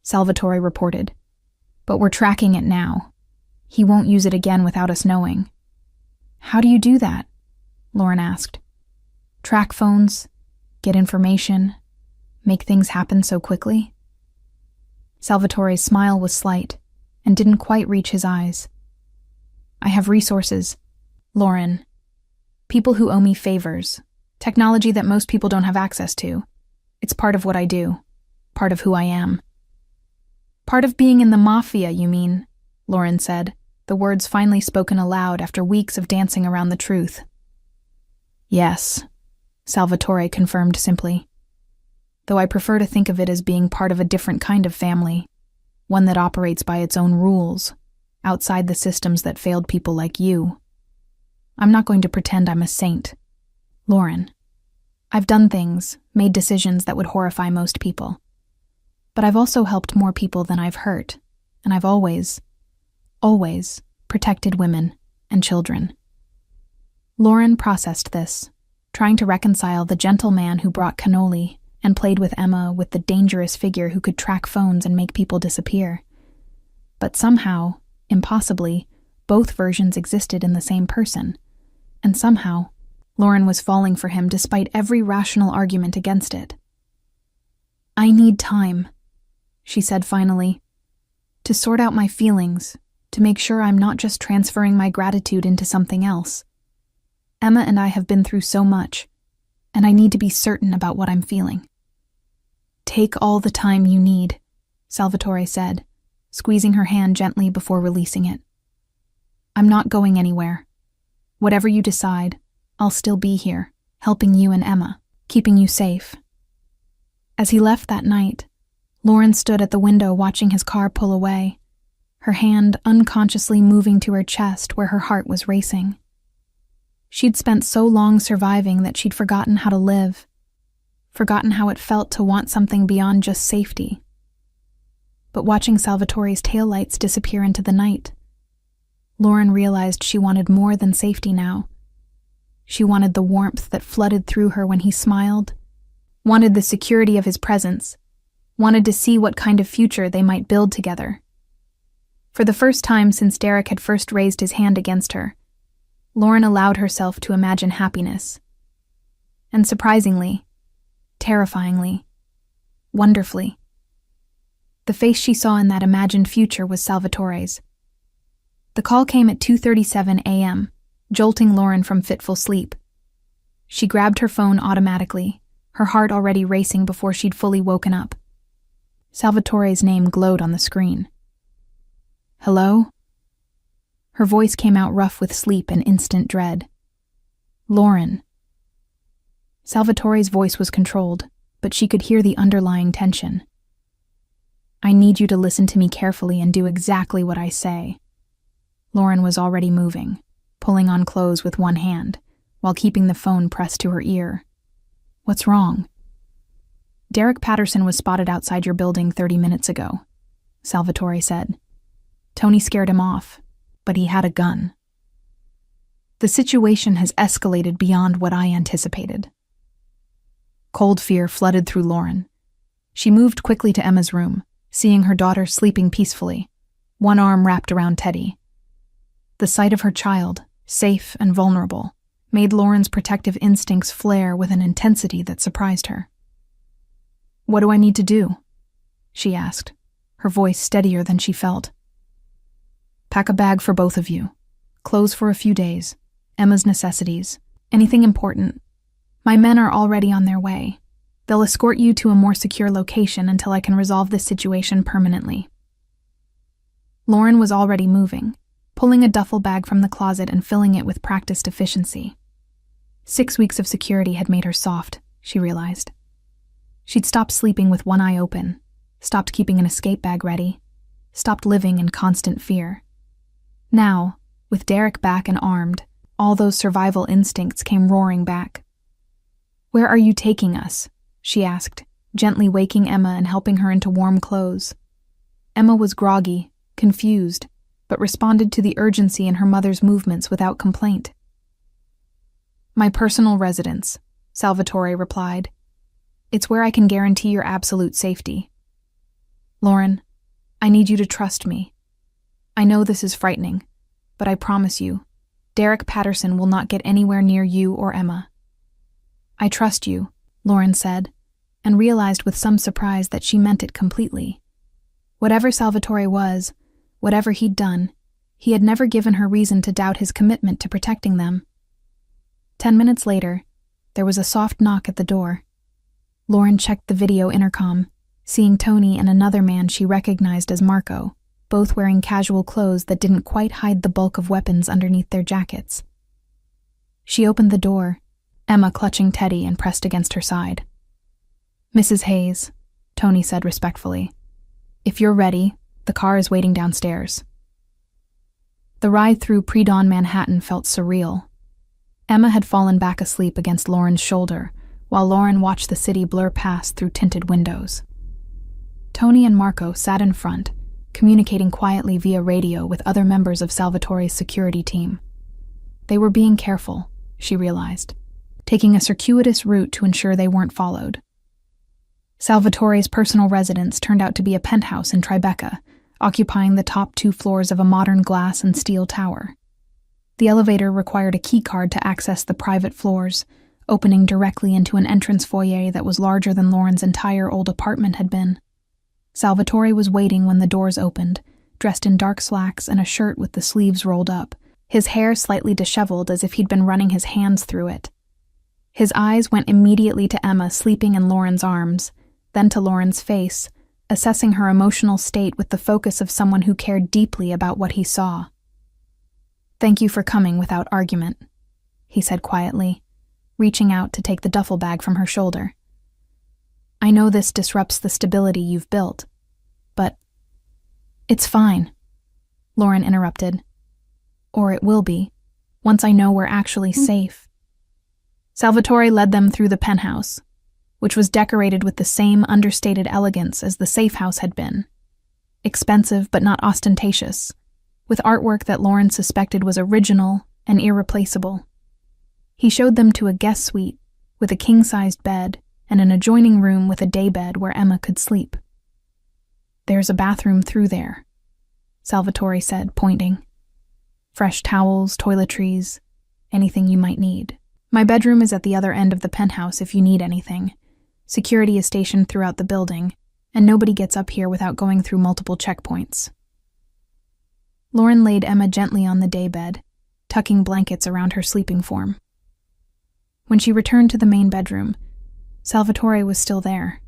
Salvatore reported. But we're tracking it now. He won't use it again without us knowing. How do you do that? Lauren asked. Track phones, get information, make things happen so quickly? Salvatore's smile was slight and didn't quite reach his eyes. I have resources, Lauren. People who owe me favors, technology that most people don't have access to. It's part of what I do, part of who I am. Part of being in the MAFIA, you mean, Lauren said, the words finally spoken aloud after weeks of dancing around the truth. Yes, Salvatore confirmed simply. Though I prefer to think of it as being part of a different kind of family, one that operates by its own rules, outside the systems that failed people like you. I'm not going to pretend I'm a saint. Lauren, I've done things, made decisions that would horrify most people. But I've also helped more people than I've hurt, and I've always protected women and children. Lauren processed this, trying to reconcile the gentle man who brought cannoli and played with Emma with the dangerous figure who could track phones and make people disappear. But somehow, impossibly, both versions existed in the same person, and somehow, Lauren was falling for him despite every rational argument against it. I need time, she said finally, to sort out my feelings, to make sure I'm not just transferring my gratitude into something else. Emma and I have been through so much, and I need to be certain about what I'm feeling. Take all the time you need, Salvatore said, squeezing her hand gently before releasing it. I'm not going anywhere. Whatever you decide, I'll still be here, helping you and Emma, keeping you safe. As he left that night, Lauren stood at the window watching his car pull away, her hand unconsciously moving to her chest where her heart was racing. She'd spent so long surviving that she'd forgotten how to live, forgotten how it felt to want something beyond just safety. But watching Salvatore's taillights disappear into the night, Lauren realized she wanted more than safety now. She wanted the warmth that flooded through her when he smiled, wanted the security of his presence, wanted to see what kind of future they might build together. For the first time since Derek had first raised his hand against her, Lauren allowed herself to imagine happiness. And surprisingly, terrifyingly, wonderfully, the face she saw in that imagined future was Salvatore's. The call came at 2:37 a.m., jolting Lauren from fitful sleep. She grabbed her phone automatically, her heart already racing before she'd fully woken up. Salvatore's name glowed on the screen. "Hello?" Her voice came out rough with sleep and instant dread. "Lauren." Salvatore's voice was controlled, but she could hear the underlying tension. "I need you to listen to me carefully and do exactly what I say." Lauren was already moving, pulling on clothes with one hand, while keeping the phone pressed to her ear. "What's wrong?" "Derek Patterson was spotted outside your building 30 minutes ago," Salvatore said. "Tony scared him off, but he had a gun." "The situation has escalated beyond what I anticipated." Cold fear flooded through Lauren. She moved quickly to Emma's room, seeing her daughter sleeping peacefully, one arm wrapped around Teddy. The sight of her child, safe and vulnerable, made Lauren's protective instincts flare with an intensity that surprised her. "What do I need to do?" she asked, her voice steadier than she felt. "Pack a bag for both of you. Clothes for a few days. Emma's necessities. Anything important. My men are already on their way. They'll escort you to a more secure location until I can resolve this situation permanently." Lauren was already moving, pulling a duffel bag from the closet and filling it with practiced efficiency. 6 weeks of security had made her soft, she realized. She'd stopped sleeping with one eye open, stopped keeping an escape bag ready, stopped living in constant fear. Now, with Derek back and armed, all those survival instincts came roaring back. "Where are you taking us?" she asked, gently waking Emma and helping her into warm clothes. Emma was groggy, confused, but responded to the urgency in her mother's movements without complaint. "My personal residence," Salvatore replied. "It's where I can guarantee your absolute safety. Lauren, I need you to trust me. I know this is frightening, but I promise you, Derek Patterson will not get anywhere near you or Emma." "I trust you," Lauren said, and realized with some surprise that she meant it completely. Whatever Salvatore was, whatever he'd done, he had never given her reason to doubt his commitment to protecting them. 10 minutes later, there was a soft knock at the door. Lauren checked the video intercom, seeing Tony and another man she recognized as Marco, both wearing casual clothes that didn't quite hide the bulk of weapons underneath their jackets. She opened the door, Emma clutching Teddy and pressed against her side. "Mrs. Hayes," Tony said respectfully, "if you're ready, the car is waiting downstairs." The ride through pre-dawn Manhattan felt surreal. Emma had fallen back asleep against Lauren's shoulder, while Lauren watched the city blur past through tinted windows. Tony and Marco sat in front, communicating quietly via radio with other members of Salvatore's security team. They were being careful, she realized, taking a circuitous route to ensure they weren't followed. Salvatore's personal residence turned out to be a penthouse in Tribeca, occupying the top 2 floors of a modern glass and steel tower. The elevator required a key card to access the private floors, opening directly into an entrance foyer that was larger than Lauren's entire old apartment had been. Salvatore was waiting when the doors opened, dressed in dark slacks and a shirt with the sleeves rolled up, his hair slightly disheveled as if he'd been running his hands through it. His eyes went immediately to Emma sleeping in Lauren's arms, then to Lauren's face, assessing her emotional state with the focus of someone who cared deeply about what he saw. "Thank you for coming without argument," he said quietly, reaching out to take the duffel bag from her shoulder. I know this disrupts the stability you've built, but it's fine, Lauren interrupted. Or it will be, once I know we're actually safe. Salvatore led them through the penthouse, which was decorated with the same understated elegance as the safe house had been. Expensive but not ostentatious, with artwork that Lauren suspected was original and irreplaceable. He showed them to a guest suite with a king-sized bed and an adjoining room with a daybed where Emma could sleep. There's a bathroom through there, Salvatore said, pointing. Fresh towels, toiletries, anything you might need. My bedroom is at the other end of the penthouse if you need anything. Security is stationed throughout the building, and nobody gets up here without going through multiple checkpoints. Lauren laid Emma gently on the daybed, tucking blankets around her sleeping form. When she returned to the main bedroom, Salvatore was still there,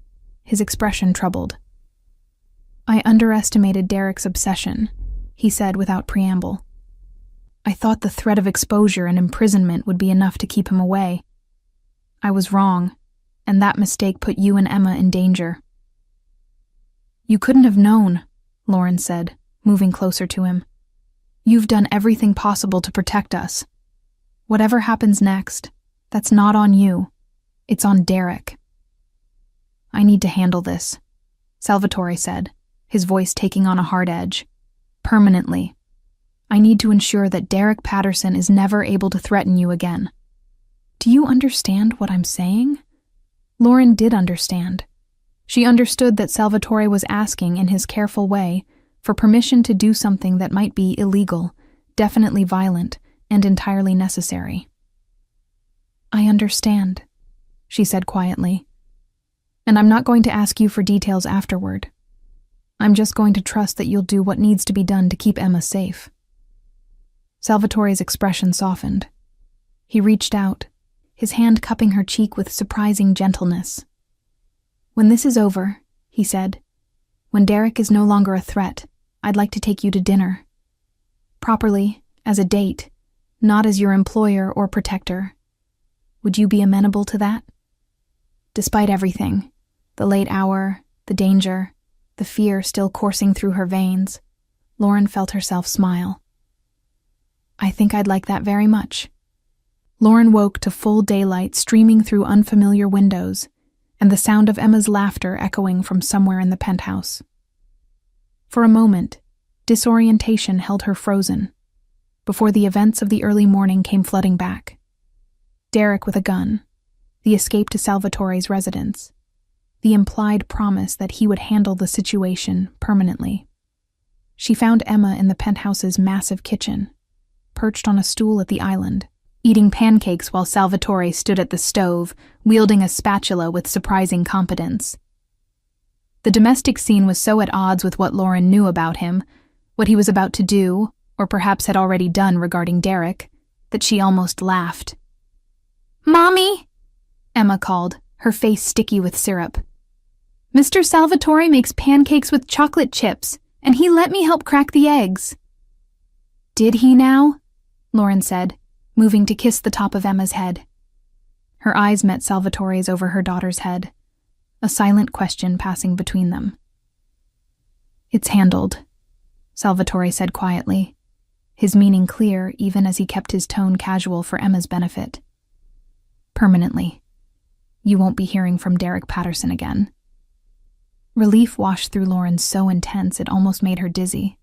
his expression troubled. I underestimated Derek's obsession, he said without preamble. I thought the threat of exposure and imprisonment would be enough to keep him away. I was wrong, and that mistake put you and Emma in danger. You couldn't have known, Lauren said, moving closer to him. You've done everything possible to protect us. Whatever happens next, that's not on you. It's on Derek. I need to handle this, Salvatore said, his voice taking on a hard edge. Permanently. I need to ensure that Derek Patterson is never able to threaten you again. Do you understand what I'm saying? Lauren did understand. She understood that Salvatore was asking, in his careful way, for permission to do something that might be illegal, definitely violent, and entirely necessary. I understand, she said quietly. And I'm not going to ask you for details afterward. I'm just going to trust that you'll do what needs to be done to keep Emma safe. Salvatore's expression softened. He reached out, his hand cupping her cheek with surprising gentleness. When this is over, he said, when Derek is no longer a threat, I'd like to take you to dinner. Properly, as a date, not as your employer or protector. Would you be amenable to that? Despite everything, the late hour, the danger, the fear still coursing through her veins, Lauren felt herself smile. I think I'd like that very much. Lauren woke to full daylight streaming through unfamiliar windows, and the sound of Emma's laughter echoing from somewhere in the penthouse. For a moment, disorientation held her frozen, before the events of the early morning came flooding back. Derek with a gun, the escape to Salvatore's residence, the implied promise that he would handle the situation permanently. She found Emma in the penthouse's massive kitchen, perched on a stool at the island, eating pancakes while Salvatore stood at the stove, wielding a spatula with surprising competence. The domestic scene was so at odds with what Lauren knew about him, what he was about to do, or perhaps had already done regarding Derek, that she almost laughed. "Mommy!" Emma called, her face sticky with syrup. "Mr. Salvatore makes pancakes with chocolate chips, and he let me help crack the eggs." "Did he now?" Lauren said, moving to kiss the top of Emma's head. Her eyes met Salvatore's over her daughter's head, a silent question passing between them. "It's handled," Salvatore said quietly, his meaning clear even as he kept his tone casual for Emma's benefit. "Permanently. You won't be hearing from Derek Patterson again." Relief washed through Lauren so intense it almost made her dizzy.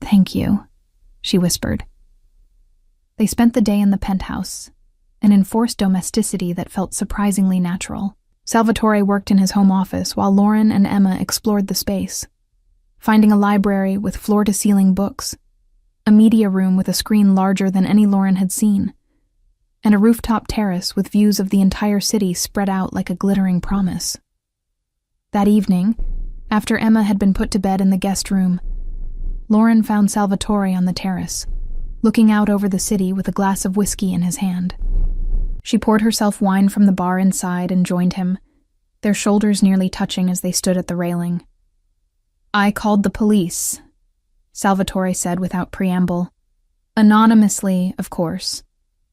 "Thank you," she whispered. They spent the day in the penthouse, an enforced domesticity that felt surprisingly natural. Salvatore worked in his home office while Lauren and Emma explored the space, finding a library with floor-to-ceiling books, a media room with a screen larger than any Lauren had seen, and a rooftop terrace with views of the entire city spread out like a glittering promise. That evening, after Emma had been put to bed in the guest room, Lauren found Salvatore on the terrace, looking out over the city with a glass of whiskey in his hand. She poured herself wine from the bar inside and joined him, their shoulders nearly touching as they stood at the railing. "I called the police," Salvatore said without preamble. "Anonymously, of course.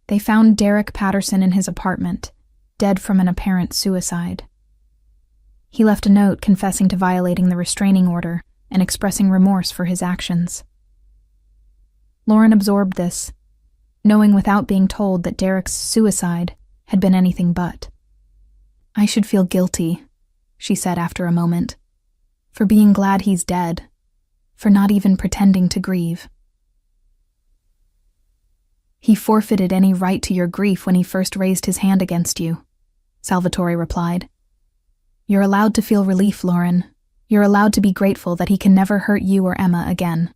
They found Derek Patterson in his apartment, dead from an apparent suicide. He left a note confessing to violating the restraining order and expressing remorse for his actions. Lauren absorbed this, knowing without being told that Derek's suicide had been anything but. "I should feel guilty," she said after a moment, "for being glad he's dead, for not even pretending to grieve." "He forfeited any right to your grief when he first raised his hand against you," Salvatore replied. "You're allowed to feel relief, Lauren. You're allowed to be grateful that he can never hurt you or Emma again."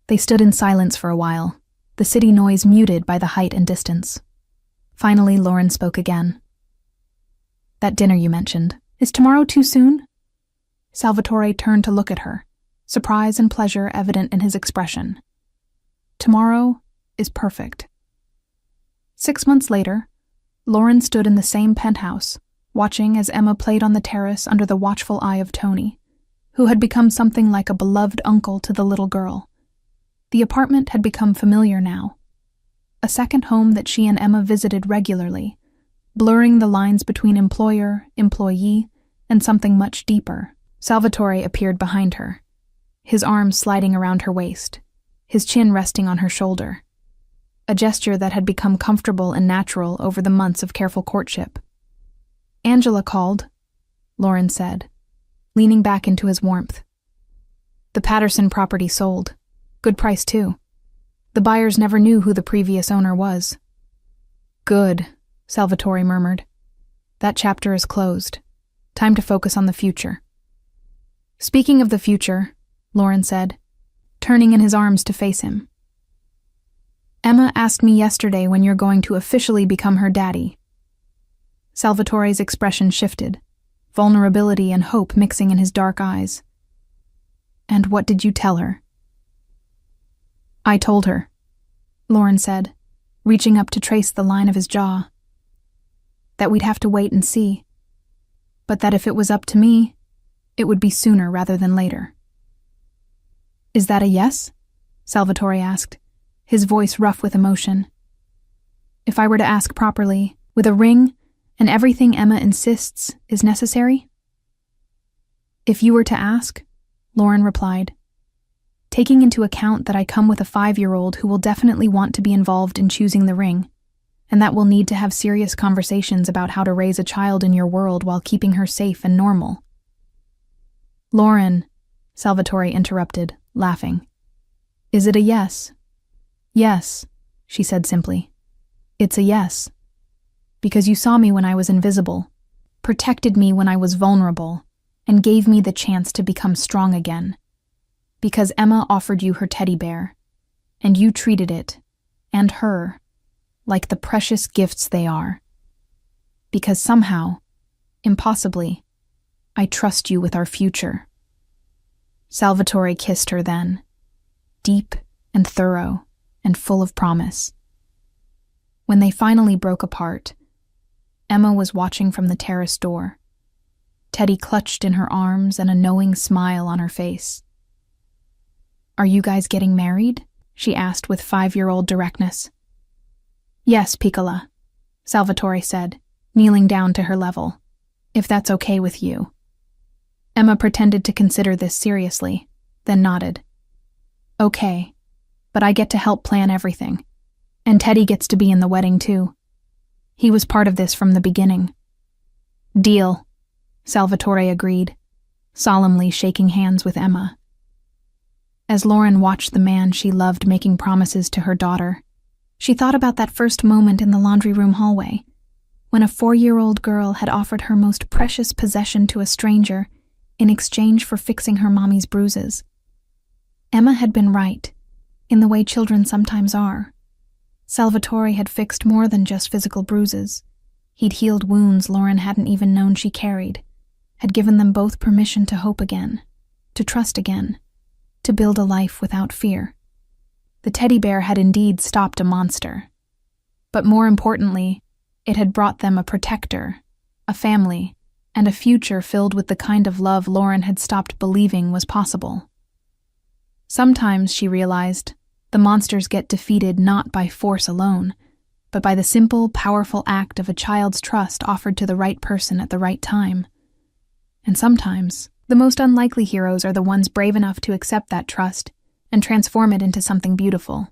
They stood in silence for a while, the city noise muted by the height and distance. Finally, Lauren spoke again. "That dinner you mentioned, is tomorrow too soon?" Salvatore turned to look at her, surprise and pleasure evident in his expression. "Tomorrow is perfect." 6 months later, Lauren stood in the same penthouse, watching as Emma played on the terrace under the watchful eye of Tony, who had become something like a beloved uncle to the little girl. The apartment had become familiar now, a second home that she and Emma visited regularly, blurring the lines between employer, employee, and something much deeper. Salvatore appeared behind her, his arms sliding around her waist, his chin resting on her shoulder, a gesture that had become comfortable and natural over the months of careful courtship. "Angela called," Lauren said, leaning back into his warmth. "The Patterson property sold. Good price, too. The buyers never knew who the previous owner was." "Good," Salvatore murmured. "That chapter is closed. Time to focus on the future." "Speaking of the future," Lauren said, turning in his arms to face him. "Emma asked me yesterday when you're going to officially become her daddy." Salvatore's expression shifted, vulnerability and hope mixing in his dark eyes. "And what did you tell her?" "I told her," Lauren said, reaching up to trace the line of his jaw, "that we'd have to wait and see, but that if it was up to me, it would be sooner rather than later." "Is that a yes?" Salvatore asked, his voice rough with emotion. "If I were to ask properly, with a ring and everything Emma insists is necessary?" "If you were to ask," Lauren replied, "taking into account that I come with a 5-year-old who will definitely want to be involved in choosing the ring, and that we'll need to have serious conversations about how to raise a child in your world while keeping her safe and normal." "Lauren," Salvatore interrupted, laughing. "Is it a yes?" "Yes," she said simply. "It's a yes. Because you saw me when I was invisible, protected me when I was vulnerable, and gave me the chance to become strong again. Because Emma offered you her teddy bear, and you treated it, and her, like the precious gifts they are. Because somehow, impossibly, I trust you with our future." Salvatore kissed her then, deep and thorough and full of promise. When they finally broke apart, Emma was watching from the terrace door, Teddy clutched in her arms and a knowing smile on her face. "Are you guys getting married?" she asked with 5-year-old directness. "Yes, Piccola," Salvatore said, kneeling down to her level, "if that's okay with you." Emma pretended to consider this seriously, then nodded. "Okay, but I get to help plan everything. And Teddy gets to be in the wedding too. He was part of this from the beginning." "Deal," Salvatore agreed, solemnly shaking hands with Emma. As Lauren watched the man she loved making promises to her daughter, she thought about that first moment in the laundry room hallway, when a 4-year-old girl had offered her most precious possession to a stranger in exchange for fixing her mommy's bruises. Emma had been right, in the way children sometimes are. Salvatore had fixed more than just physical bruises. He'd healed wounds Lauren hadn't even known she carried, had given them both permission to hope again, to trust again, to build a life without fear. The teddy bear had indeed stopped a monster. But more importantly, it had brought them a protector, a family, and a future filled with the kind of love Lauren had stopped believing was possible. Sometimes, she realized, The monsters get defeated not by force alone, but by the simple, powerful act of a child's trust offered to the right person at the right time. And sometimes, the most unlikely heroes are the ones brave enough to accept that trust and transform it into something beautiful.